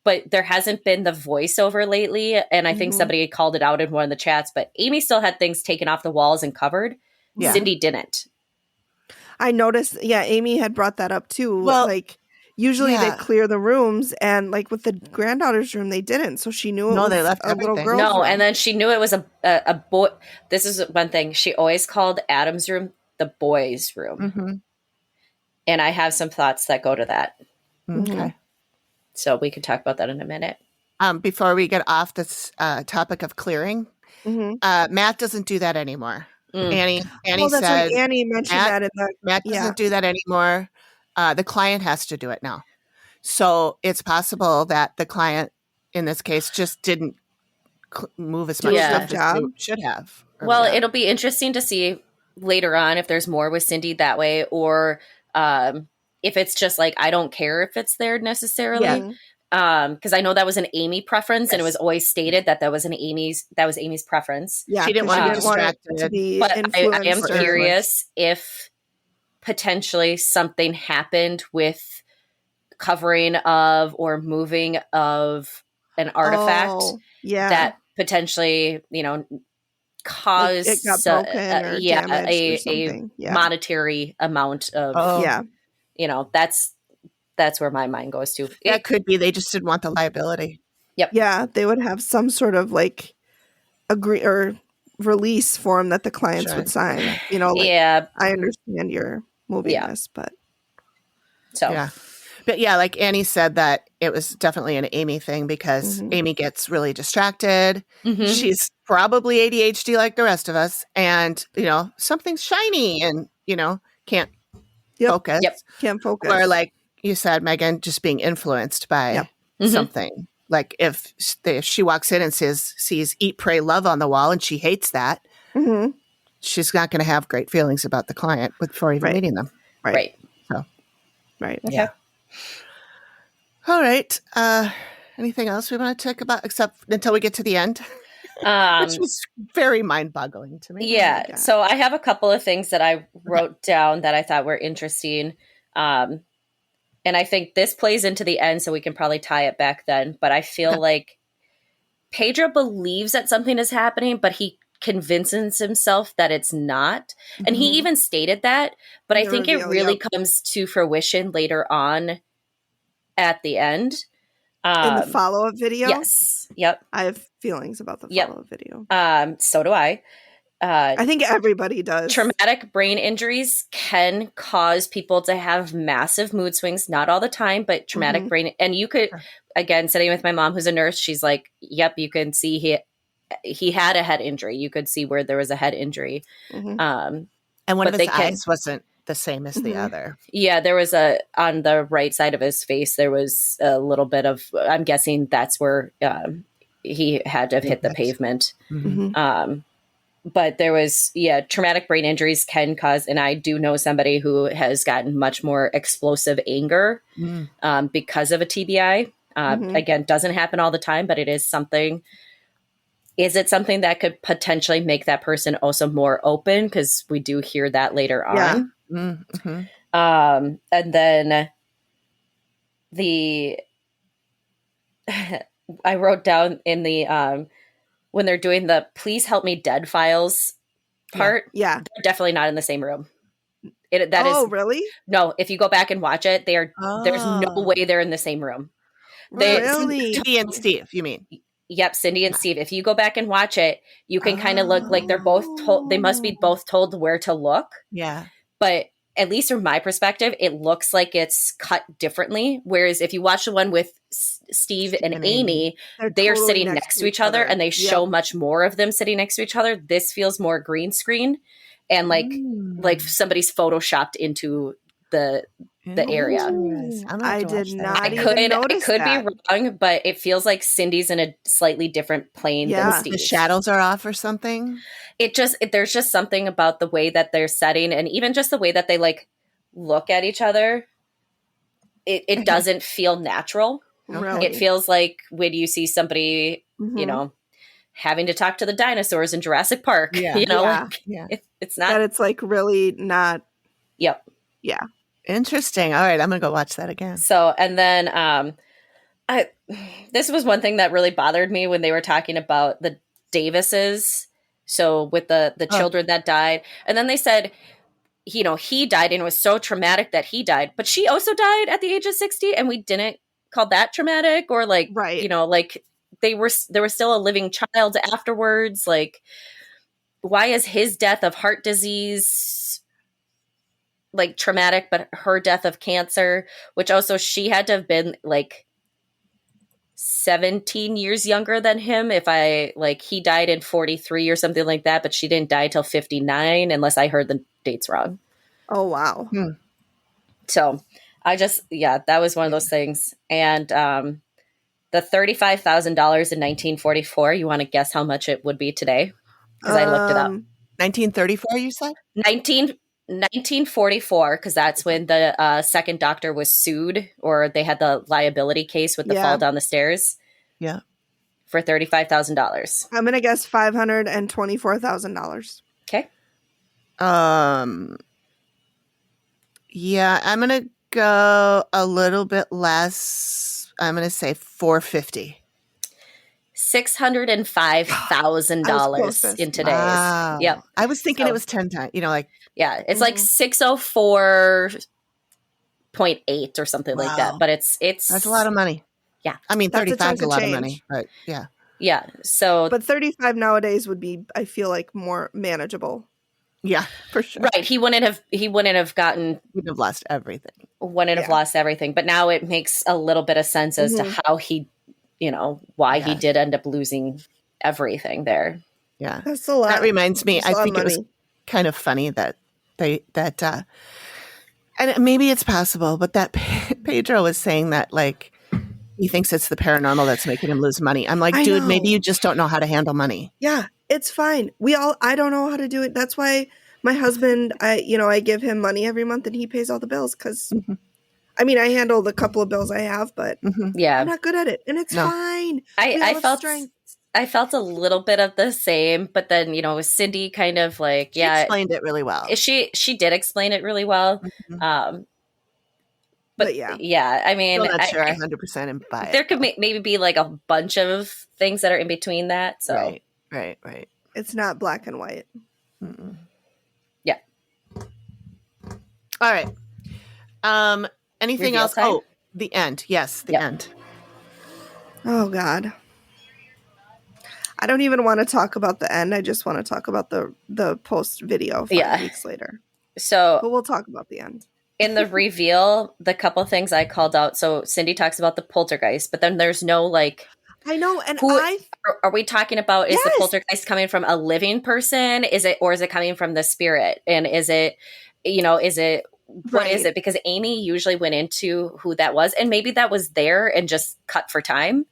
But there hasn't been the voiceover lately. And I think Mhm. somebody called it out in one of the chats, but Amy still had things taken off the walls and covered. Yeah. Cindy didn't. I noticed, yeah, Amy had brought that up too. Well, Like, usually they yeah. clear the rooms, and like with the granddaughter's room, they didn't. So she knew it No, was they left a little everything. girl's No, room. and then she knew it was a boy. This is one thing. She always called Adam's room the boys' room. Mm-hmm. And I have some thoughts that go to that. Okay. So we can talk about that in a minute. Before we get off this topic of clearing, Mhm. Matt doesn't do that anymore. Mm. Annie Well, that's said right. Annie mentioned Matt- that in the Matt doesn't do that anymore. The client has to do it now. So it's possible that the client, in this case, just didn't move as much Yeah. stuff as they job. should have. or Well, whatever. it'll be interesting to see later on if there's more with Cindy that way, or if it's just like, I don't care if it's there necessarily. Mhm. Because I know that was an Amy preference, and it was Yes. always stated that that was Amy's preference. Yeah, She didn't 'cause want to be didn't want it to distracted. be But I am influenced. or- curious if potentially something happened with covering of or moving of an artifact Oh, yeah, that potentially, like caused it got broken or damaged or a something. Yeah, monetary amount of, Oh, yeah, that's where my mind goes to. that could be. They just didn't want the liability. yeah. They would have some sort of like agree or release form that the clients Sure. would sign. Like, yeah. I understand you're moving Yeah. this, but So Yeah. But yeah, like Annie said, that it was definitely an Amy thing because Mhm. Amy gets really distracted. mhm. She's probably ADHD like the rest of us. And, something's shiny and, can't Yep. focus. Yep. can't focus. Or like you said, Megan, just being influenced by Yep. Mhm. something. Like if she walks in and sees Eat, Pray, Love on the wall and she hates that, Mhm. she's not going to have great feelings about the client before even Right. meeting them. Right. Right. Right. Yeah. All right. Anything else we want to talk about except until we get to the end, which was very mind-boggling to me. Yeah. God. So I have a couple of things that I wrote down that I thought were interesting. And I think this plays into the end, so we can probably tie it back then. But I feel like Pedro believes that something is happening, but he convinces himself that it's not. And he Mhm. even stated that. But I The think it reveal, really yep. comes to fruition later on at the end. in the follow-up video. Yes. Yep. I have feelings about the Yep. follow-up video. So do I. I think everybody does. Traumatic brain injuries can cause people to have massive mood swings, not all the time, but traumatic Mhm. brain. And you could, again, sitting with my mom, who's a nurse, she's like, yep, you can see he had a head injury. You could see where there was a head injury. Mhm. And one But of they his can- eyes wasn't the same as the Mhm. other. Yeah, there was on the right side of his face, there was a little bit of, I'm guessing that's where he had to have hit the Impact. pavement. Mhm. But there was, traumatic brain injuries can cause, and I do know somebody who has gotten much more explosive anger because of a TBI. Mhm. Again, doesn't happen all the time, but it is something. Is it something that could potentially make that person also more open? Because we do hear that later Yeah. on. Mm-hmm. And then I wrote down in the when they're doing the "Please help me, dead files" part. Yeah. They're definitely not in the same room. That is really? no. If you go back and watch it, there's no Oh. way they're in the same room. Really? Cindy and Steve, you mean? Yep, Cindy and Steve. If you go back and watch it, you can kind of look like they're both told. They must be both told where to look. Yeah. But at least from my perspective, it looks like it's cut differently. Whereas if you watch the one with Steve and and Amy, they're totally sitting next to each other and they show much more of them sitting next to each other. This feels more green screen and like somebody's photoshopped into the area. I did not I even notice could that. be wrong, but it feels like Cindy's in a slightly different plane Yeah. than Steve. The shadows are off or something. There's just something about the way that they're setting, and even just the way that they like look at each other. It doesn't feel natural. Really? It feels like when you see somebody, Mhm. having to talk to the dinosaurs in Jurassic Park. Yeah. Yeah. It's not. that it's like really not. Yep. Yeah. Interesting. All right, I'm gonna go watch that again. So, and then This was one thing that really bothered me when they were talking about the Davises. So with the children that died, and then they said, he died and it was so traumatic that he died, but she also died at the age of 60, and we didn't call that traumatic, or like, Right. like there was still a living child afterwards. Like, why is his death of heart disease like traumatic, but her death of cancer, which also she had to have been like 17 years younger than him, he died in 43 or something like that, but she didn't die till 59, unless I heard the dates wrong. Oh, wow. So that was one of those things. And the $35,000 in 1944, you want to guess how much it would be today? Because I looked it up. 1934, you said? 1944, because that's when the second doctor was sued, or they had the liability case with the fall down the stairs. Yeah. For $35,000. I'm going to guess $524,000. Okay. Yeah, I'm going to go a little bit less. I'm going to say 450. $605,000 in today's. Wow. Yep. I was thinking it was 10 times, it's like 604.8 or something like that. But it's that's a lot of money. Yeah. I mean, 35 is a lot change. of money, but yeah. Yeah. So, but 35 nowadays would be, I feel like, more manageable. Yeah, for sure. Right. He wouldn't have lost everything. Have lost everything. But now it makes a little bit of sense as to how he, why he did end up losing everything there. Yeah. That's a lot. That reminds me, I think it was kind of funny that and maybe it's possible, but that Pedro was saying that, like, he thinks it's the paranormal that's making him lose money. I'm like, dude, maybe you just don't know how to handle money. Yeah, it's fine. I don't know how to do it. That's why my husband, I give him money every month and he pays all the bills because, I mean, I handle the couple of bills I have, but I'm not good at it, and it's fine. I felt a little bit of the same, but then, Cindy kind of like, she explained it really well. She did explain it really well. But yeah, I mean, I'm not sure I 100% buy it. There could maybe be like a bunch of things that are in between that. So right. It's not black and white. Yeah. All right. Anything else? Time? Oh, the end. Yes, the end. Oh God. I don't even want to talk about the end. I just want to talk about the post video 5 weeks later. So, but we'll talk about the end. In the reveal, the couple things I called out. So Cindy talks about the poltergeist, but then there's no like. I know, and are we talking about? Is the poltergeist coming from a living person? Is it coming from the spirit? And is it, what is it? Because Amy usually went into who that was, and maybe that was there and just cut for time.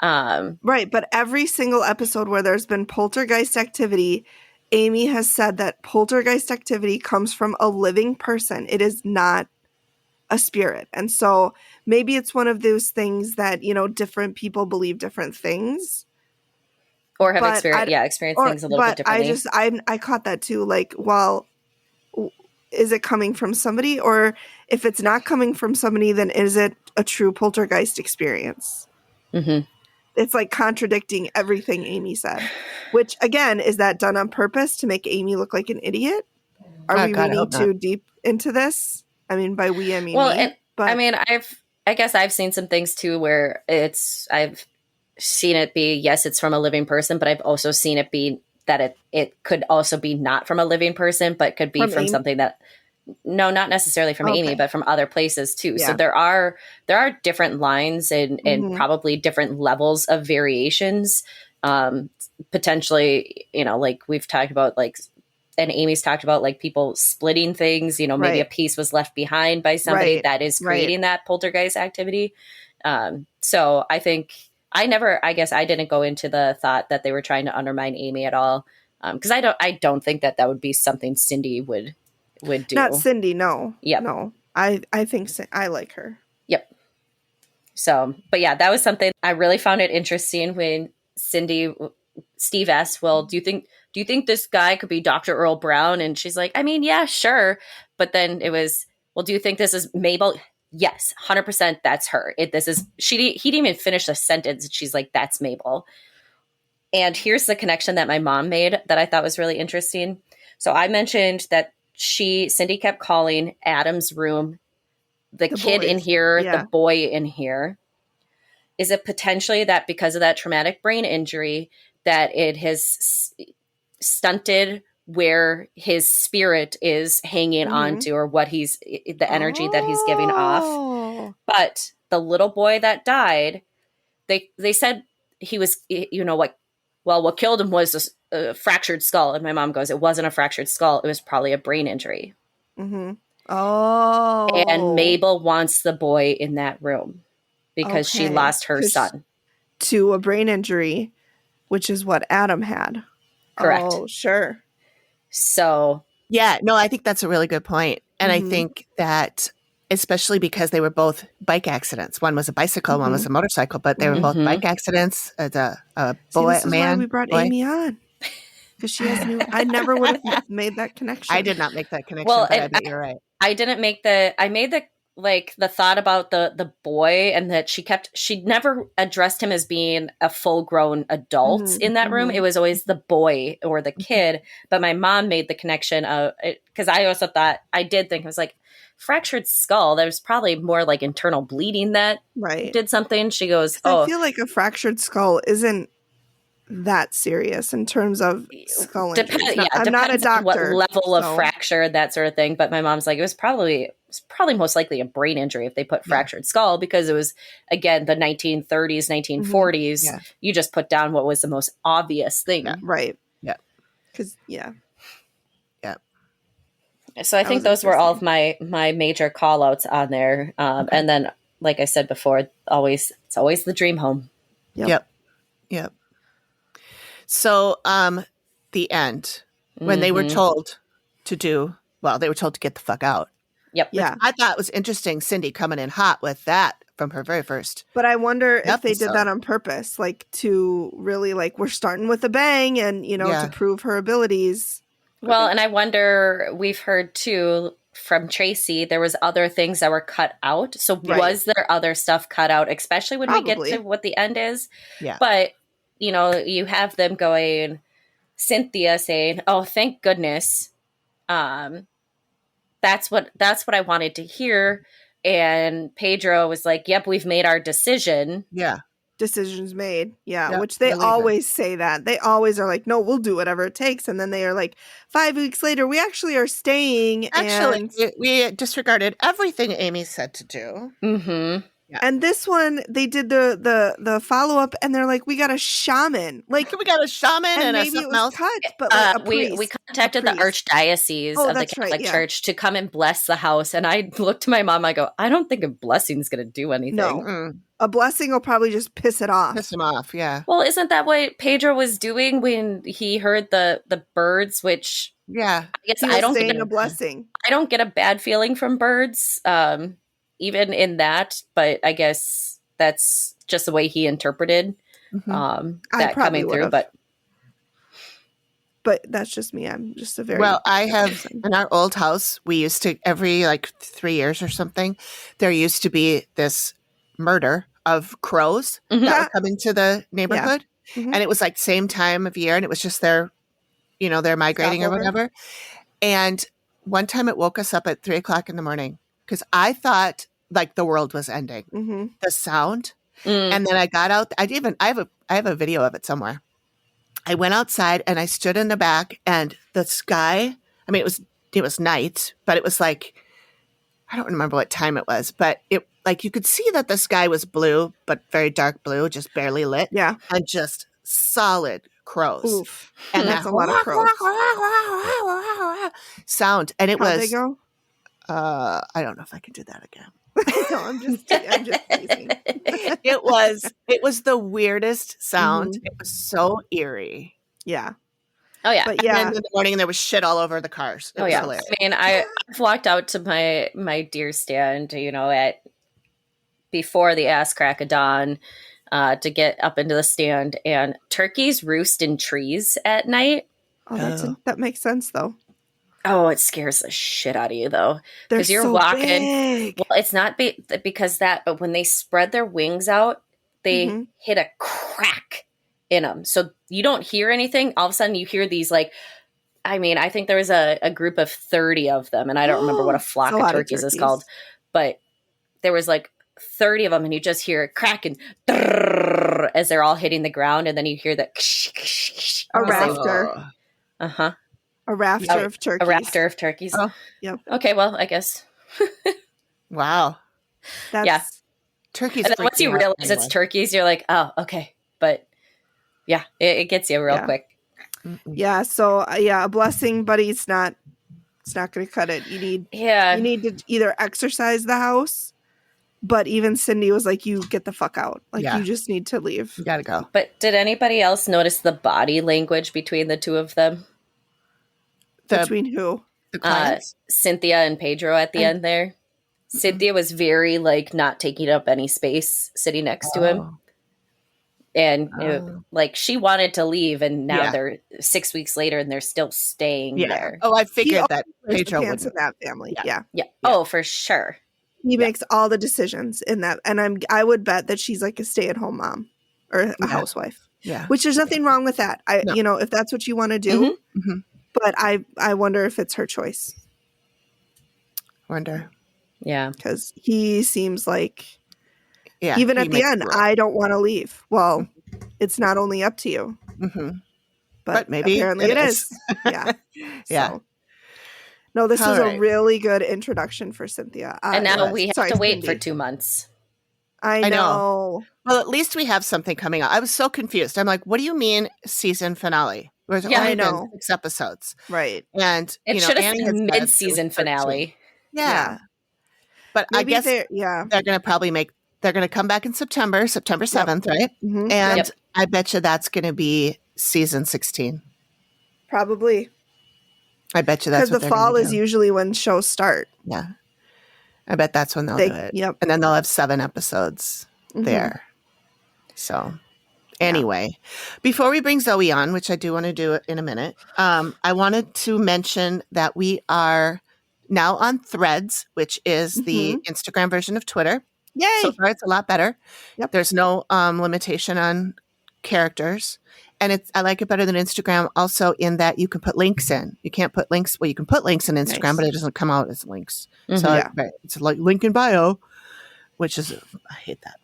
Right, but every single episode where there's been poltergeist activity, Amy has said that poltergeist activity comes from a living person. It is not a spirit. And so maybe it's one of those things that, different people believe different things. Or have experienced things a little bit differently. I caught that too. Like, well, is it coming from somebody? Or if it's not coming from somebody, then is it a true poltergeist experience? Mm-hmm. It's like contradicting everything Amy said, which again, is that done on purpose to make Amy look like an idiot? Are we reading too deep into this? I mean, by we, I mean me. But I mean, I guess I've seen some things too where I've seen it be, yes, it's from a living person, but I've also seen it be that it could also be not from a living person, but could be from something that, no, not necessarily from Amy, but from other places too. Yeah. So there are different lines and probably different levels of variations. Potentially, like we've talked about, like, and Amy's talked about, like, people splitting things, maybe a piece was left behind by somebody that is creating that poltergeist activity. So I think I didn't go into the thought that they were trying to undermine Amy at all. Cause I don't think that would be something Cindy would do. Not Cindy. No. Yeah. No, I think I like her. Yep. So, but yeah, that was something I really found it interesting when Steve asked, well, do you think this guy could be Dr. Earl Brown? And she's like, I mean, yeah, sure. But then it was, well, do you think this is Mabel? yes, 100% that's her. He didn't even finish the sentence. She's like, that's Mabel. And here's the connection that my mom made that I thought was really interesting. So I mentioned that Cindy kept calling Adam's room the kid boys. in here, Yeah. the boy in here. Is it potentially that because of that traumatic brain injury that it has stunted where his spirit is hanging on to, or what the energy that he's giving off? But the little boy that died, they said he was, what killed him was a fractured skull. And my mom goes, it wasn't a fractured skull. It was probably a brain injury. Mm-hmm. Oh. And Mabel wants the boy in that room because she lost her son to a brain injury, which is what Adam had. Correct. Oh, sure. So yeah, no, I think that's a really good point. And I think that especially because they were both bike accidents. One was a bicycle, one was a motorcycle, but they were both bike accidents. A boy, this is why we brought Amy on. Because she has I never would have made that connection. I did not make that connection, but I bet you're right. I didn't make I made the thought about the boy, and that she never addressed him as being a full grown adult in that room. It was always the boy or the kid. But my mom made the connection of, because I also thought, I did think, it was like, fractured skull, there's probably more like internal bleeding that did something. She goes, I feel like a fractured skull isn't that serious in terms of skull injuries. I'm not a doctor. What level of fracture, that sort of thing. But my mom's like, it was probably most likely a brain injury if they put fractured skull, because it was, again, the 1930s, 1940s. Yeah. You just put down what was the most obvious thing. Yeah. Right. Yeah. Because, So I think those were all of my major call outs on there. And then, like I said before, it's always the dream home. Yep. So the end, when they were told to they were told to get the fuck out. Yep. Yeah. I thought it was interesting, Cindy coming in hot with that from her very first. But I wonder if they did that on purpose, like to really, like, we're starting with a bang and, to prove her abilities. Well, and I wonder, we've heard too from Tracy, there was other things that were cut out. So was there other stuff cut out, especially when we get to what the end is? Yeah. But, you have them going, Cynthia saying, oh, thank goodness. That's what I wanted to hear. And Pedro was like, yep, we've made our decision. Yeah. Decisions made. Yeah. Which they always say that. They always are like, no, we'll do whatever it takes. And then they are like, 5 weeks later, we actually are staying. Actually, we disregarded everything Amy said to do. Mm-hmm. Yeah. And this one, they did the follow-up, and they're like, we got a shaman. Like, we got a shaman and maybe it was else. cut, but like a priest. We contacted the Archdiocese of the Catholic Church to come and bless the house. And I looked to my mom, I go, I don't think a blessing is going to do anything. No. A blessing will probably just piss it off. Piss him off, yeah. Well, isn't that what Pedro was doing when he heard the birds, which... Yeah. I guess I don't get a blessing. I don't get a bad feeling from birds, even in that, but I guess that's just the way he interpreted that coming through. But that's just me. I'm just a very... Well, I have, in our old house, we used to, every 3 years or something, there used to be this murder of crows that were coming to the neighborhood. Yeah. And it was like same time of year, and it was just they're migrating or whatever. And one time it woke us up at 3:00 in the morning because I thought like the world was ending. The sound. And then I got out. I have a video of it somewhere. I went outside and I stood in the back, and the sky, I mean, it was night, but it was like, I don't remember what time it was, but it, like, you could see that the sky was blue, but very dark blue, just barely lit. Yeah. And just solid crows. Oof. And that's a lot of crows. Sound. And it How'd was, they go? I don't know if I can do that again. No, I'm just teasing. It was the weirdest sound. It was so eerie. Yeah. Oh yeah. But yeah. And then in the morning there was shit all over the cars. It was hilarious. I mean, I've walked out to my deer stand, at before the ass crack of dawn, to get up into the stand, and turkeys roost in trees at night. Oh, that makes sense though. Oh, it scares the shit out of you though. They're Because you're so walking. big. Well, it's not because that, but when they spread their wings out, they Mhm. hit a crack in them. So you don't hear anything. All of a sudden you hear these like, I mean, I think there was a group of 30 of them, and I don't remember what a flock It's a of lot of turkeys is turkeys. called, but there was like 30 of them, and you just hear it crack and as they're all hitting the ground, and then you hear that A rafter. uh-huh. A rafter of turkeys. A rafter of turkeys. Oh. Yep. Okay, well, I guess. Wow. That's Yeah. Turkeys. And then freak once you me out realize anyway. it's turkeys, you're like, oh, okay. But yeah, it gets you real Yeah. quick. yeah. So a blessing, but it's not going to cut it. You need to either exercise the house, but even Cindy was like, you get the fuck out. Like Yeah. you just need to leave. You gotta go. But did anybody else notice the body language between the two of them? Between who? The clients. Cynthia and Pedro at the end there. Cynthia was very like not taking up any space sitting next to him. And like she wanted to leave, and now they're 6 weeks later and they're still staying there. Oh, I figured that Pedro Pedro would in that family. Yeah. Oh, for sure. He makes all the decisions in that, and I would bet that she's like a stay-at-home mom or a housewife. Yeah. Which there's nothing wrong with that. If that's what you want to do. Mm-hmm. But I wonder if it's her choice. Wonder. Yeah. Because he seems like, he even at the makes end, the rule. I don't want to leave. Well, it's not only up to you. Mm-hmm. But maybe apparently it is. Yeah. Yeah. So, no, this All was right. a really good introduction for Cynthia. And now we have to wait Cindy. for 2 months. I know. Well, at least we have something coming out. I was so confused. I'm like, what do you mean season finale? There's only I been know. 6 episodes. Right. And It should have Annie been had said mid-season it was 13. finale. Yeah. But Maybe I guess they're going to come back in September 7th, right? Mhm. And I bet you that's going to be season 16. Probably. I bet you that's because what the fall do. is usually when shows start. Yeah. I bet that's when they'll do it. Yep. And then they'll have 7 episodes Mhm. there. So anyway, before we bring Zoe on, which I do want to do in a minute, I wanted to mention that we are now on Threads, which is the Instagram version of Twitter. Yay! So far, it's a lot better. Yep. There's no limitation on characters. And I like it better than Instagram also in that you can put links in. You can't put links. Well, you can put links in Instagram, Nice. but it doesn't come out as links. Mhm. So it's like link in bio, which is, I hate that.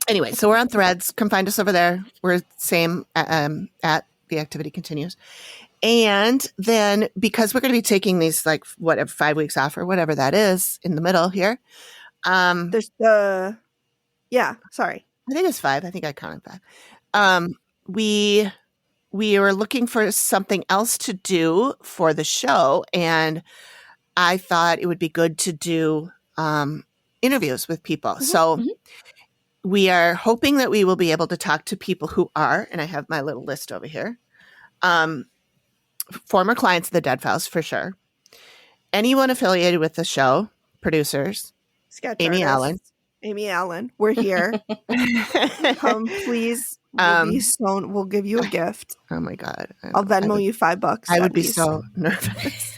Anyway, so we're on Threads. Come find us over there. We're same at The Activity Continues. And then because we're going to be taking these 5 weeks off or whatever that is in the middle here. There's sorry. I think it's 5. I think I counted 5. We were looking for something else to do for the show, and I thought it would be good to do interviews with people. So we are hoping that we will be able to talk to people who are, and I have my little list over here, former clients of the Dead Files for sure. Anyone affiliated with the show, producers, Sketch Amy artists. Amy Allen, we're here. Come, please. We'll give you a gift. Oh my God. I'll Venmo you $5. I would be least. so nervous.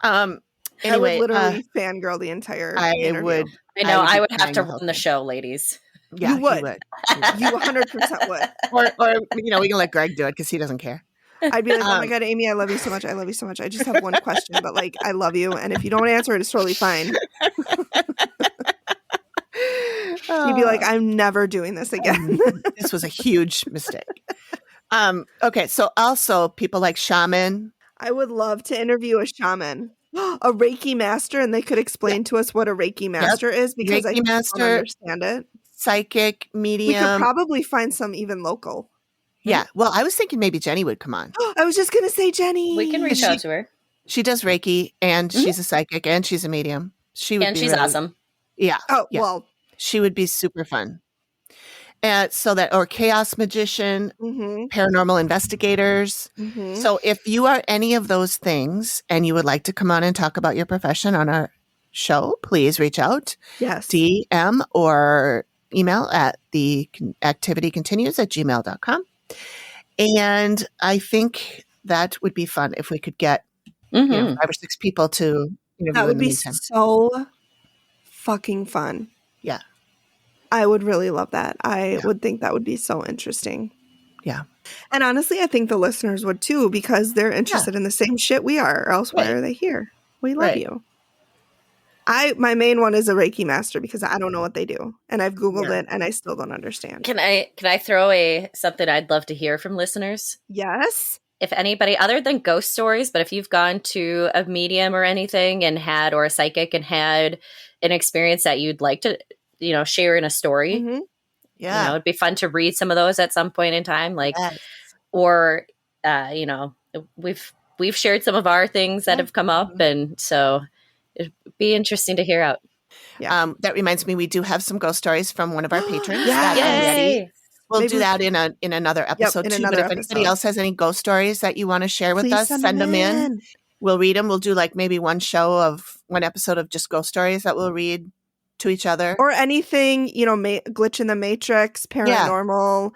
I Anyway, would literally fangirl the entire interview. would. I know. I would be have to crying the whole run the thing. show, ladies. Yeah, You would. would. You 100% would. or we can let Greg do it because he doesn't care. I'd be like, oh my God, Amy, I love you so much. I love you so much. I just have one question, but I love you. And if you don't answer it, it's totally fine. You'd be like, I'm never doing this again. This was a huge mistake. Okay, so also people like shaman. I would love to interview a shaman, a Reiki master, and they could explain to us what a Reiki master is because I Reiki don't master, understand it. Psychic, We medium. could probably find some even local. Yeah, well, I was thinking maybe Jenny would come on. I was just gonna say Jenny. We can reach out to her. She does Reiki, and she's a psychic, and she's a medium. She would And be she's really- awesome. Yeah. Oh yeah. well. She would be super fun. And or chaos magician, paranormal investigators. So if you are any of those things and you would like to come on and talk about your profession on our show, please reach out. Yes. DM or email at theactivitycontinues@gmail.com. And I think that would be fun if we could get Mhm. 5 or 6 people to interview That in would the be meantime. so fucking fun. Yeah. I would really love that. I Yeah. would think that would be so interesting. Yeah. And honestly, I think the listeners would too, because they're interested in the same shit we are, or else why Right. are they here? We love Right. you. My main one is a Reiki master because I don't know what they do. And I've Googled it and I still don't understand. Can I throw something I'd love to hear from listeners? Yes. If anybody, other than ghost stories, but if you've gone to a medium or anything or a psychic and had an experience that you'd like to, share in a story, Mm-hmm. Yeah. it'd be fun to read some of those at some point in time. Yes. Or, we've shared some of our things that have come up. And so it'd be interesting to hear out. Yeah. That reminds me, we do have some ghost stories from one of our patrons. Yes. that are ready. Yay! We'll Maybe do that in another episode in too. another But if anybody episode. else has any ghost stories that you want to share with Please us, send them in. We'll read them. We'll do like maybe one episode of just ghost stories that we'll read to each other. Or anything, glitch in the matrix, paranormal,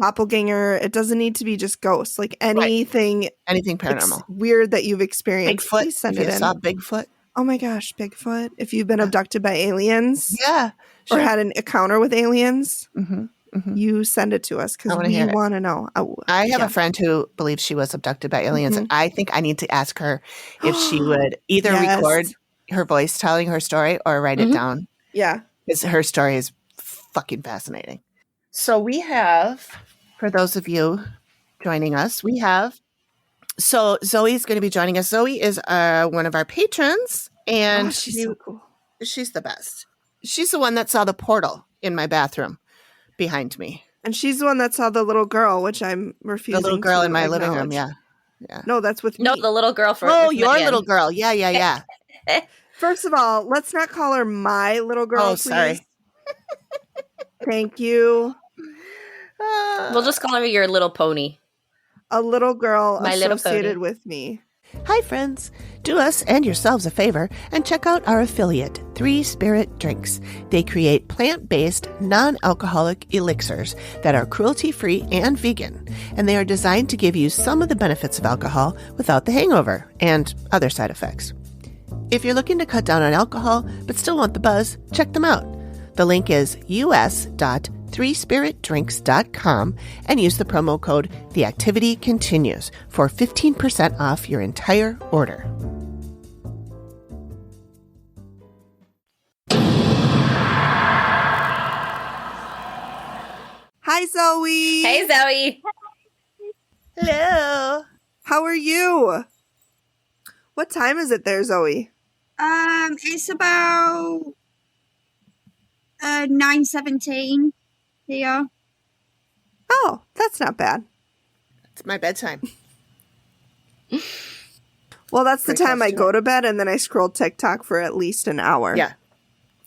doppelganger. It doesn't need to be just ghosts. Like anything Paranormal. weird that you've experienced. Bigfoot. Please send If it you in. saw Bigfoot. Oh my gosh, Bigfoot. If you've been abducted by aliens Yeah. or had an encounter with aliens, Mm-hmm. you send it to us because we want to know. I have a friend who believes she was abducted by aliens. And I think I need to ask her if she would either record her voice telling her story or write it down. Yeah. Because her story is fucking fascinating. So we have, for those of you joining us, so Zoe's going to be joining us. Zoe is one of our patrons, and she's so cool. She's the best. She's the one that saw the portal in my bathroom behind me. And she's the one that saw the little girl, which I'm refusing. The little girl to in my living room, acknowledge. Yeah. No, that's with me. No, the little girl for your little girl. Yeah. First of all, let's not call her my little girl, Oh, please. sorry. Thank you. We'll just call her your little pony. A little girl My little associated pony. with me. Hi, friends. Do us and yourselves a favor and check out our affiliate, 3 Spirit Drinks. They create plant-based, non-alcoholic elixirs that are cruelty-free and vegan, and they are designed to give you some of the benefits of alcohol without the hangover and other side effects. If you're looking to cut down on alcohol but still want the buzz, check them out. The link is us.3spiritdrinks.com and use the promo code TheActivityContinues for 15% off your entire order. Hi, Zoe. Hey, Zoe. Hello. How are you? What time is it there, Zoe? It's about 9:17 here. Oh, that's not bad. It's my bedtime. Well, that's the Pretty time close I to go to bed, and then I scroll TikTok for at least an hour. Yeah.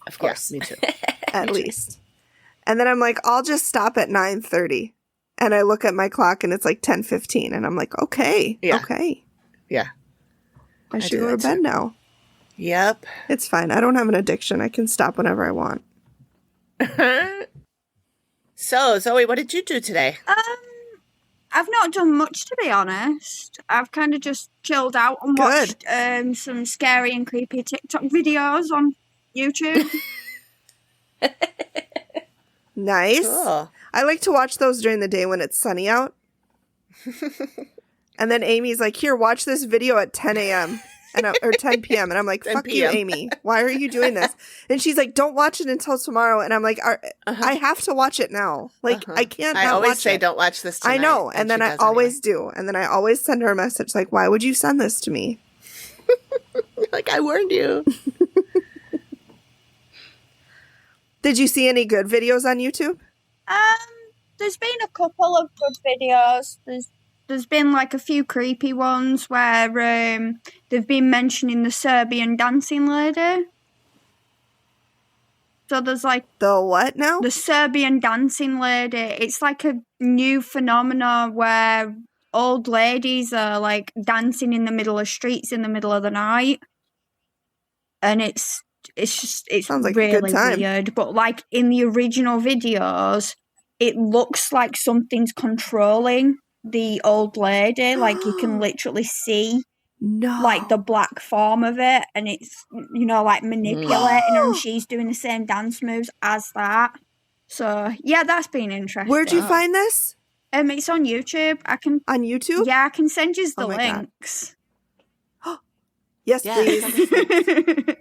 Of course. Me too. At least. And then I'm like, I'll just stop at 9:30. And I look at my clock, and it's like 10:15. And I'm like, okay. Yeah. Okay. Yeah. I should do go to that bed too. now. Yep. It's fine. I don't have an addiction. I can stop whenever I want. So, Zoe, what did you do today? I've not done much, to be honest. I've kind of just chilled out and Good. watched some scary and creepy TikTok videos on YouTube. Nice. Cool. I like to watch those during the day when it's sunny out. And then Amy's like, here, watch this video at 10 a.m. Or 10 p.m. And I'm like, 10 fuck you, p.m. Amy. Why are you doing this? And she's like, don't watch it until tomorrow. And I'm like, I have to watch it now. Like, I can't I not always watch say, it. don't watch this tonight. I know. And then she I does always do. And then I always send her a message like, why would you send this to me? anyway. Like, I warned you. Did you see any good videos on YouTube? There's been a couple of good videos. There's been like a few creepy ones where they've been mentioning the Serbian dancing lady. So there's like The what now? the Serbian dancing lady. It's like a new phenomena where old ladies are like dancing in the middle of streets in the middle of the night. And it's Sounds like a good really time. weird. But like in the original videos, it looks like something's controlling the old lady. Like you can literally see No. like the black form of it, and it's, you know, like manipulating her, and she's doing the same dance moves as that. So yeah, that's been interesting. Where'd you find this? It's on YouTube. I can On YouTube? Yeah, I can send you the Oh my God. links. Yes, Yeah, please.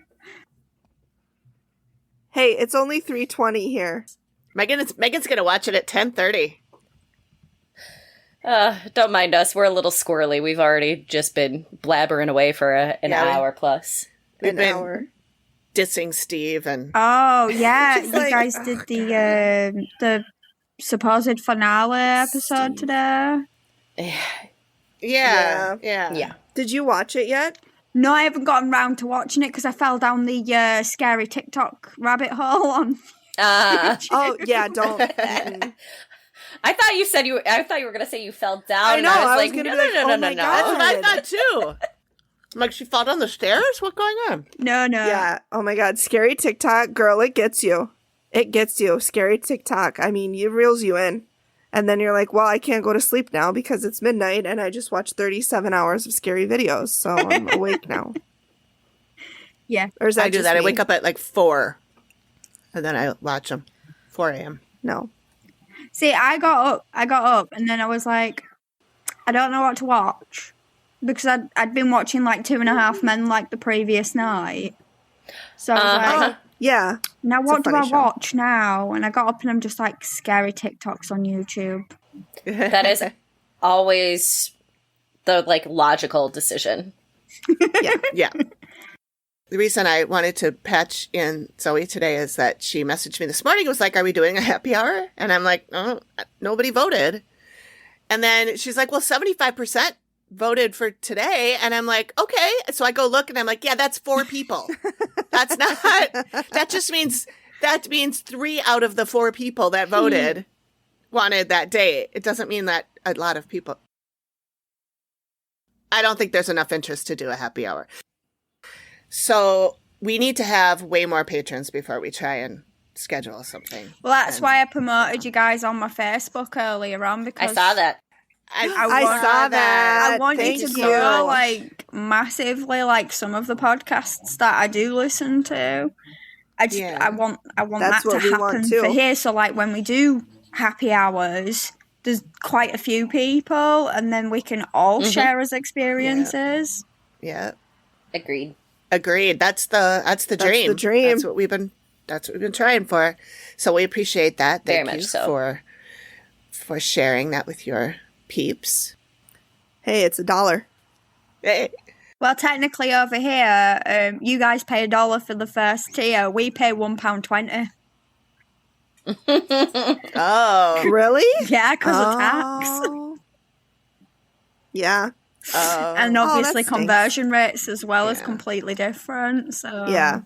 Hey, it's only 3:20 here. Megan's gonna watch it at 10:30. Don't mind us. We're a little squirrely. We've already just been blabbering away for an hour plus. We've An been hour. dissing Steve and Oh yeah, Just you like, guys did the supposed finale episode today. yeah. Did you watch it yet? No, I haven't gotten round to watching it because I fell down the scary TikTok rabbit hole on. Oh yeah, don't. Mm-mm. I thought you said I thought you were gonna say you fell down. I know, And I was I was like, gonna no, be like, no, oh no, my no, That's no. what I thought too. I'm like, she fell down the stairs? What's going on? No. Yeah. Oh my God, scary TikTok, girl, it gets you. It gets you. Scary TikTok. I mean, it reels you in, and then you're like, well, I can't go to sleep now because it's midnight, and I just watched 37 hours of scary videos, so I'm awake now. Yeah. Or is that I do just that. I me? wake up at like 4, and then I watch them. 4 a.m. No. See, I got up, and then I was like, I don't know what to watch because I'd been watching like 2.5 Men like the previous night. So I was like, Yeah. now It's a what do funny I show. watch now? And I got up and I'm just like scary TikToks on YouTube. That is always the like logical decision. Yeah. The reason I wanted to patch in Zoe today is that she messaged me this morning. It was like, are we doing a happy hour? And I'm like, oh, nobody voted. And then she's like, well, 75% voted for today. And I'm like, okay. So I go look and I'm like, yeah, that's 4 people. That's not, that means 3 out of the 4 people that voted wanted that day. It doesn't mean that a lot of people. I don't think there's enough interest to do a happy hour. So we need to have way more patrons before we try and schedule something. Well, that's why I promoted you guys on my Facebook earlier on I because saw that. I saw that. I want Thank you to you. grow like massively, like some of the podcasts that I do listen to. I want That's that to what we want happen too. for here. So like when we do happy hours, there's quite a few people, and then we can all share as experiences. Yeah. Agreed. Agreed. That's the dream. the dream. That's what we've been trying for. So we appreciate that. Very Thank much you so. for sharing that with your peeps. Hey, it's $1. Hey. Well, technically over here, you guys pay $1 for the first tier. We pay £1.20. Oh. Really? Yeah, because of tax. Oh. Yeah. Oh. And obviously that stinks. conversion rates as well is Yeah. completely different. So Yeah.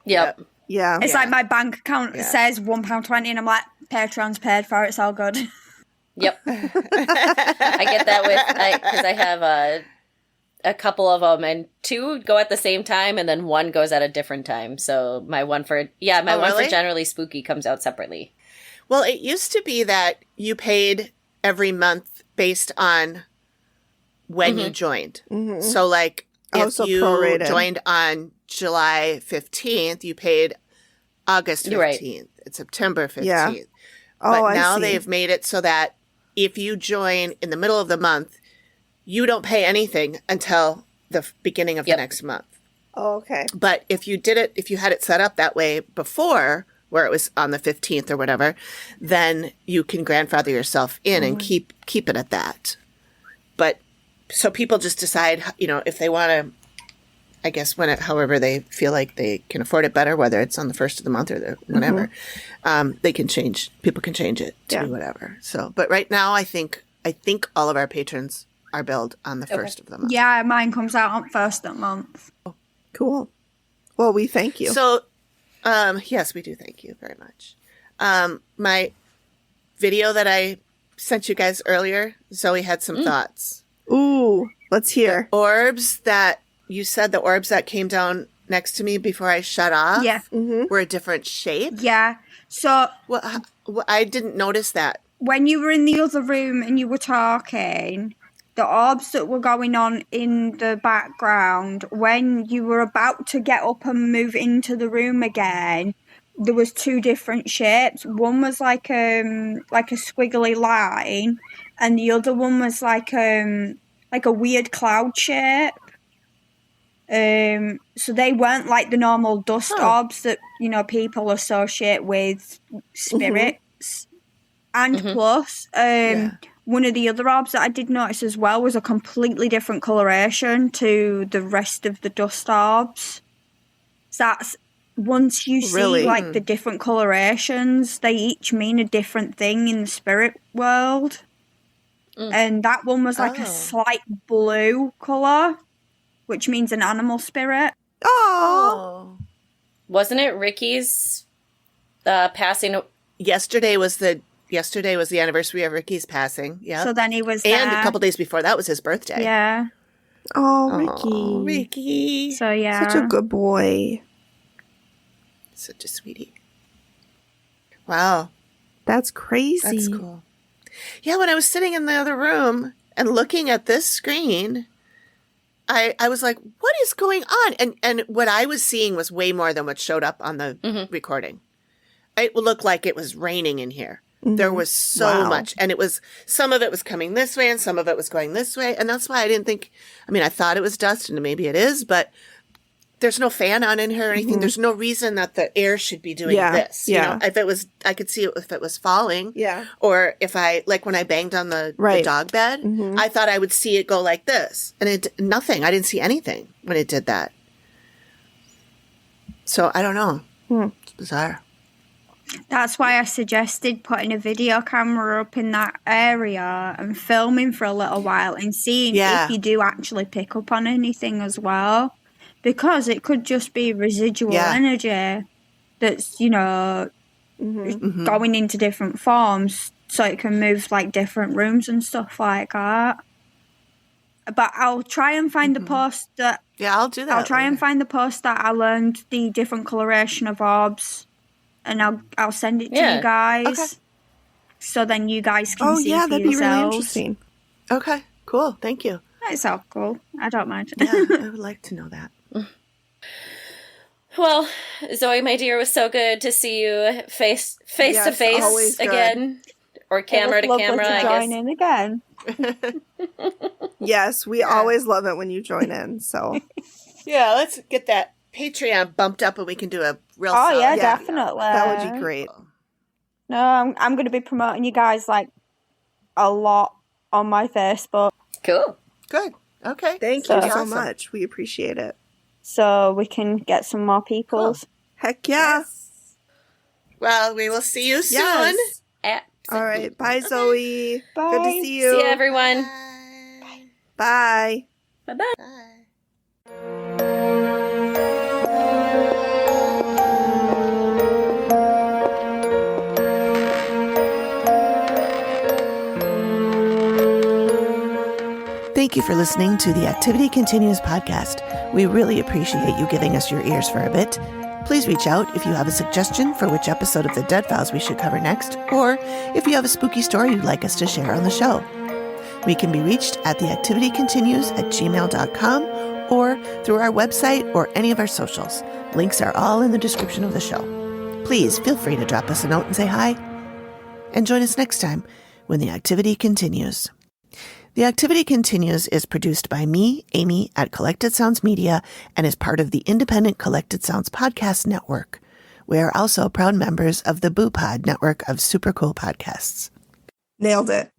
Yep. Yeah. it's like my bank account Yeah. says £1.20, and I'm like, Patreon's paid for. It's all good. Yep. I get that because I have a couple of them, and 2 go at the same time, and then 1 goes at a different time. So my one for really? Generally Spooky comes out separately. Well, it used to be that you paid every month based on when you joined. Mhm. So like if so you prorated. joined on July 15th, you paid August 15th. You're right. It's September 15th. Yeah. But I now see. they've made it so that if you join in the middle of the month, you don't pay anything until the beginning of the next month. Oh, okay. But if you had it set up that way before, where it was on the 15th or whatever, then you can grandfather yourself in and keep it at that. But so people just decide, if they want to, I guess however they feel like they can afford it better, whether it's on the first of the month or the whatever, they can change. People can change it to whatever. So, but right now, I think all of our patrons are billed on the first of the month. Yeah, mine comes out on first of the month. Cool. Well, we thank you. So, yes, we do. Thank you very much. My video that I sent you guys earlier, Zoe had some thoughts. Ooh, let's hear. Orbs that you said, the orbs that came down next to me before I shut off, Yeah. were a different shape. Yeah. So Well, I didn't notice that. when you were in the other room and you were talking, the orbs that were going on in the background, when you were about to get up and move into the room again, there was two different shapes. One was like a squiggly line, and the other one was like a weird cloud shape. So they weren't like the normal dust orbs that, you know, people associate with spirits. And plus, one of the other orbs that I did notice as well was a completely different coloration to the rest of the dust orbs. So that's, once you see like the different colorations, they each mean a different thing in the spirit world. And that one was like a slight blue color, which means an animal spirit. Oh. Wasn't it Ricky's passing? Yesterday was the anniversary of Ricky's passing. Yeah. So then he was and there. a couple days before that was his birthday. Yeah. Oh, Ricky. Oh, Ricky. So yeah. Such a good boy. Such a sweetie. Wow. That's crazy. That's cool. Yeah, when I was sitting in the other room and looking at this screen, I was like, what is going on? And what I was seeing was way more than what showed up on the recording. It looked like it was raining in here. There was so much. And some of it was coming this way and some of it was going this way. And that's why I didn't think, I thought it was dust and maybe it is, but there's no fan on in here or anything. There's no reason that the air should be doing this. You know, if it was, I could see it if it was falling. Yeah. Or if like when I banged on the dog bed, I thought I would see it go like this. And nothing. I didn't see anything when it did that. So I don't know. It's bizarre. That's why I suggested putting a video camera up in that area and filming for a little while and seeing if you do actually pick up on anything as well. Because it could just be residual energy that's, you know, going into different forms so it can move like different rooms and stuff like that. But I'll try and find the post that... Yeah, I'll do that. I'll try and find the post that I learned the different coloration of orbs, and I'll send it to you guys. Okay. So then you guys can see for that'd yourselves. be really interesting. Okay, cool. Thank you. That's all cool. I don't mind. Yeah, I would like to know that. Well, Zoe, my dear, it was so good to see you face to face again, or camera to camera. To join in again. Yes, we always love it when you join in. So yeah, let's get that Patreon bumped up and we can do a real. Oh yeah, definitely. That would be great. No, I'm going to be promoting you guys like a lot on my Facebook. Cool. Good. Okay. Thank you so much. We appreciate it. So we can get some more people. Cool. Heck yeah. Yes. Well, we will see you soon. Yes. Absolutely. All right. Bye, Zoe. Bye. Good to see you. See you, everyone. Bye. Bye-bye. Bye. Thank you for listening to the Activity Continues podcast. We really appreciate you giving us your ears for a bit. Please reach out if you have a suggestion for which episode of the Dead Files we should cover next, or if you have a spooky story you'd like us to share on the show. We can be reached at theactivitycontinues@gmail.com or through our website or any of our socials. Links are all in the description of the show. Please feel free to drop us a note and say hi. And join us next time when the activity continues. The Activity Continues is produced by me, Amy, at Collected Sounds Media and is part of the independent Collected Sounds podcast network. We are also proud members of the Boo Pod network of super cool podcasts. Nailed it.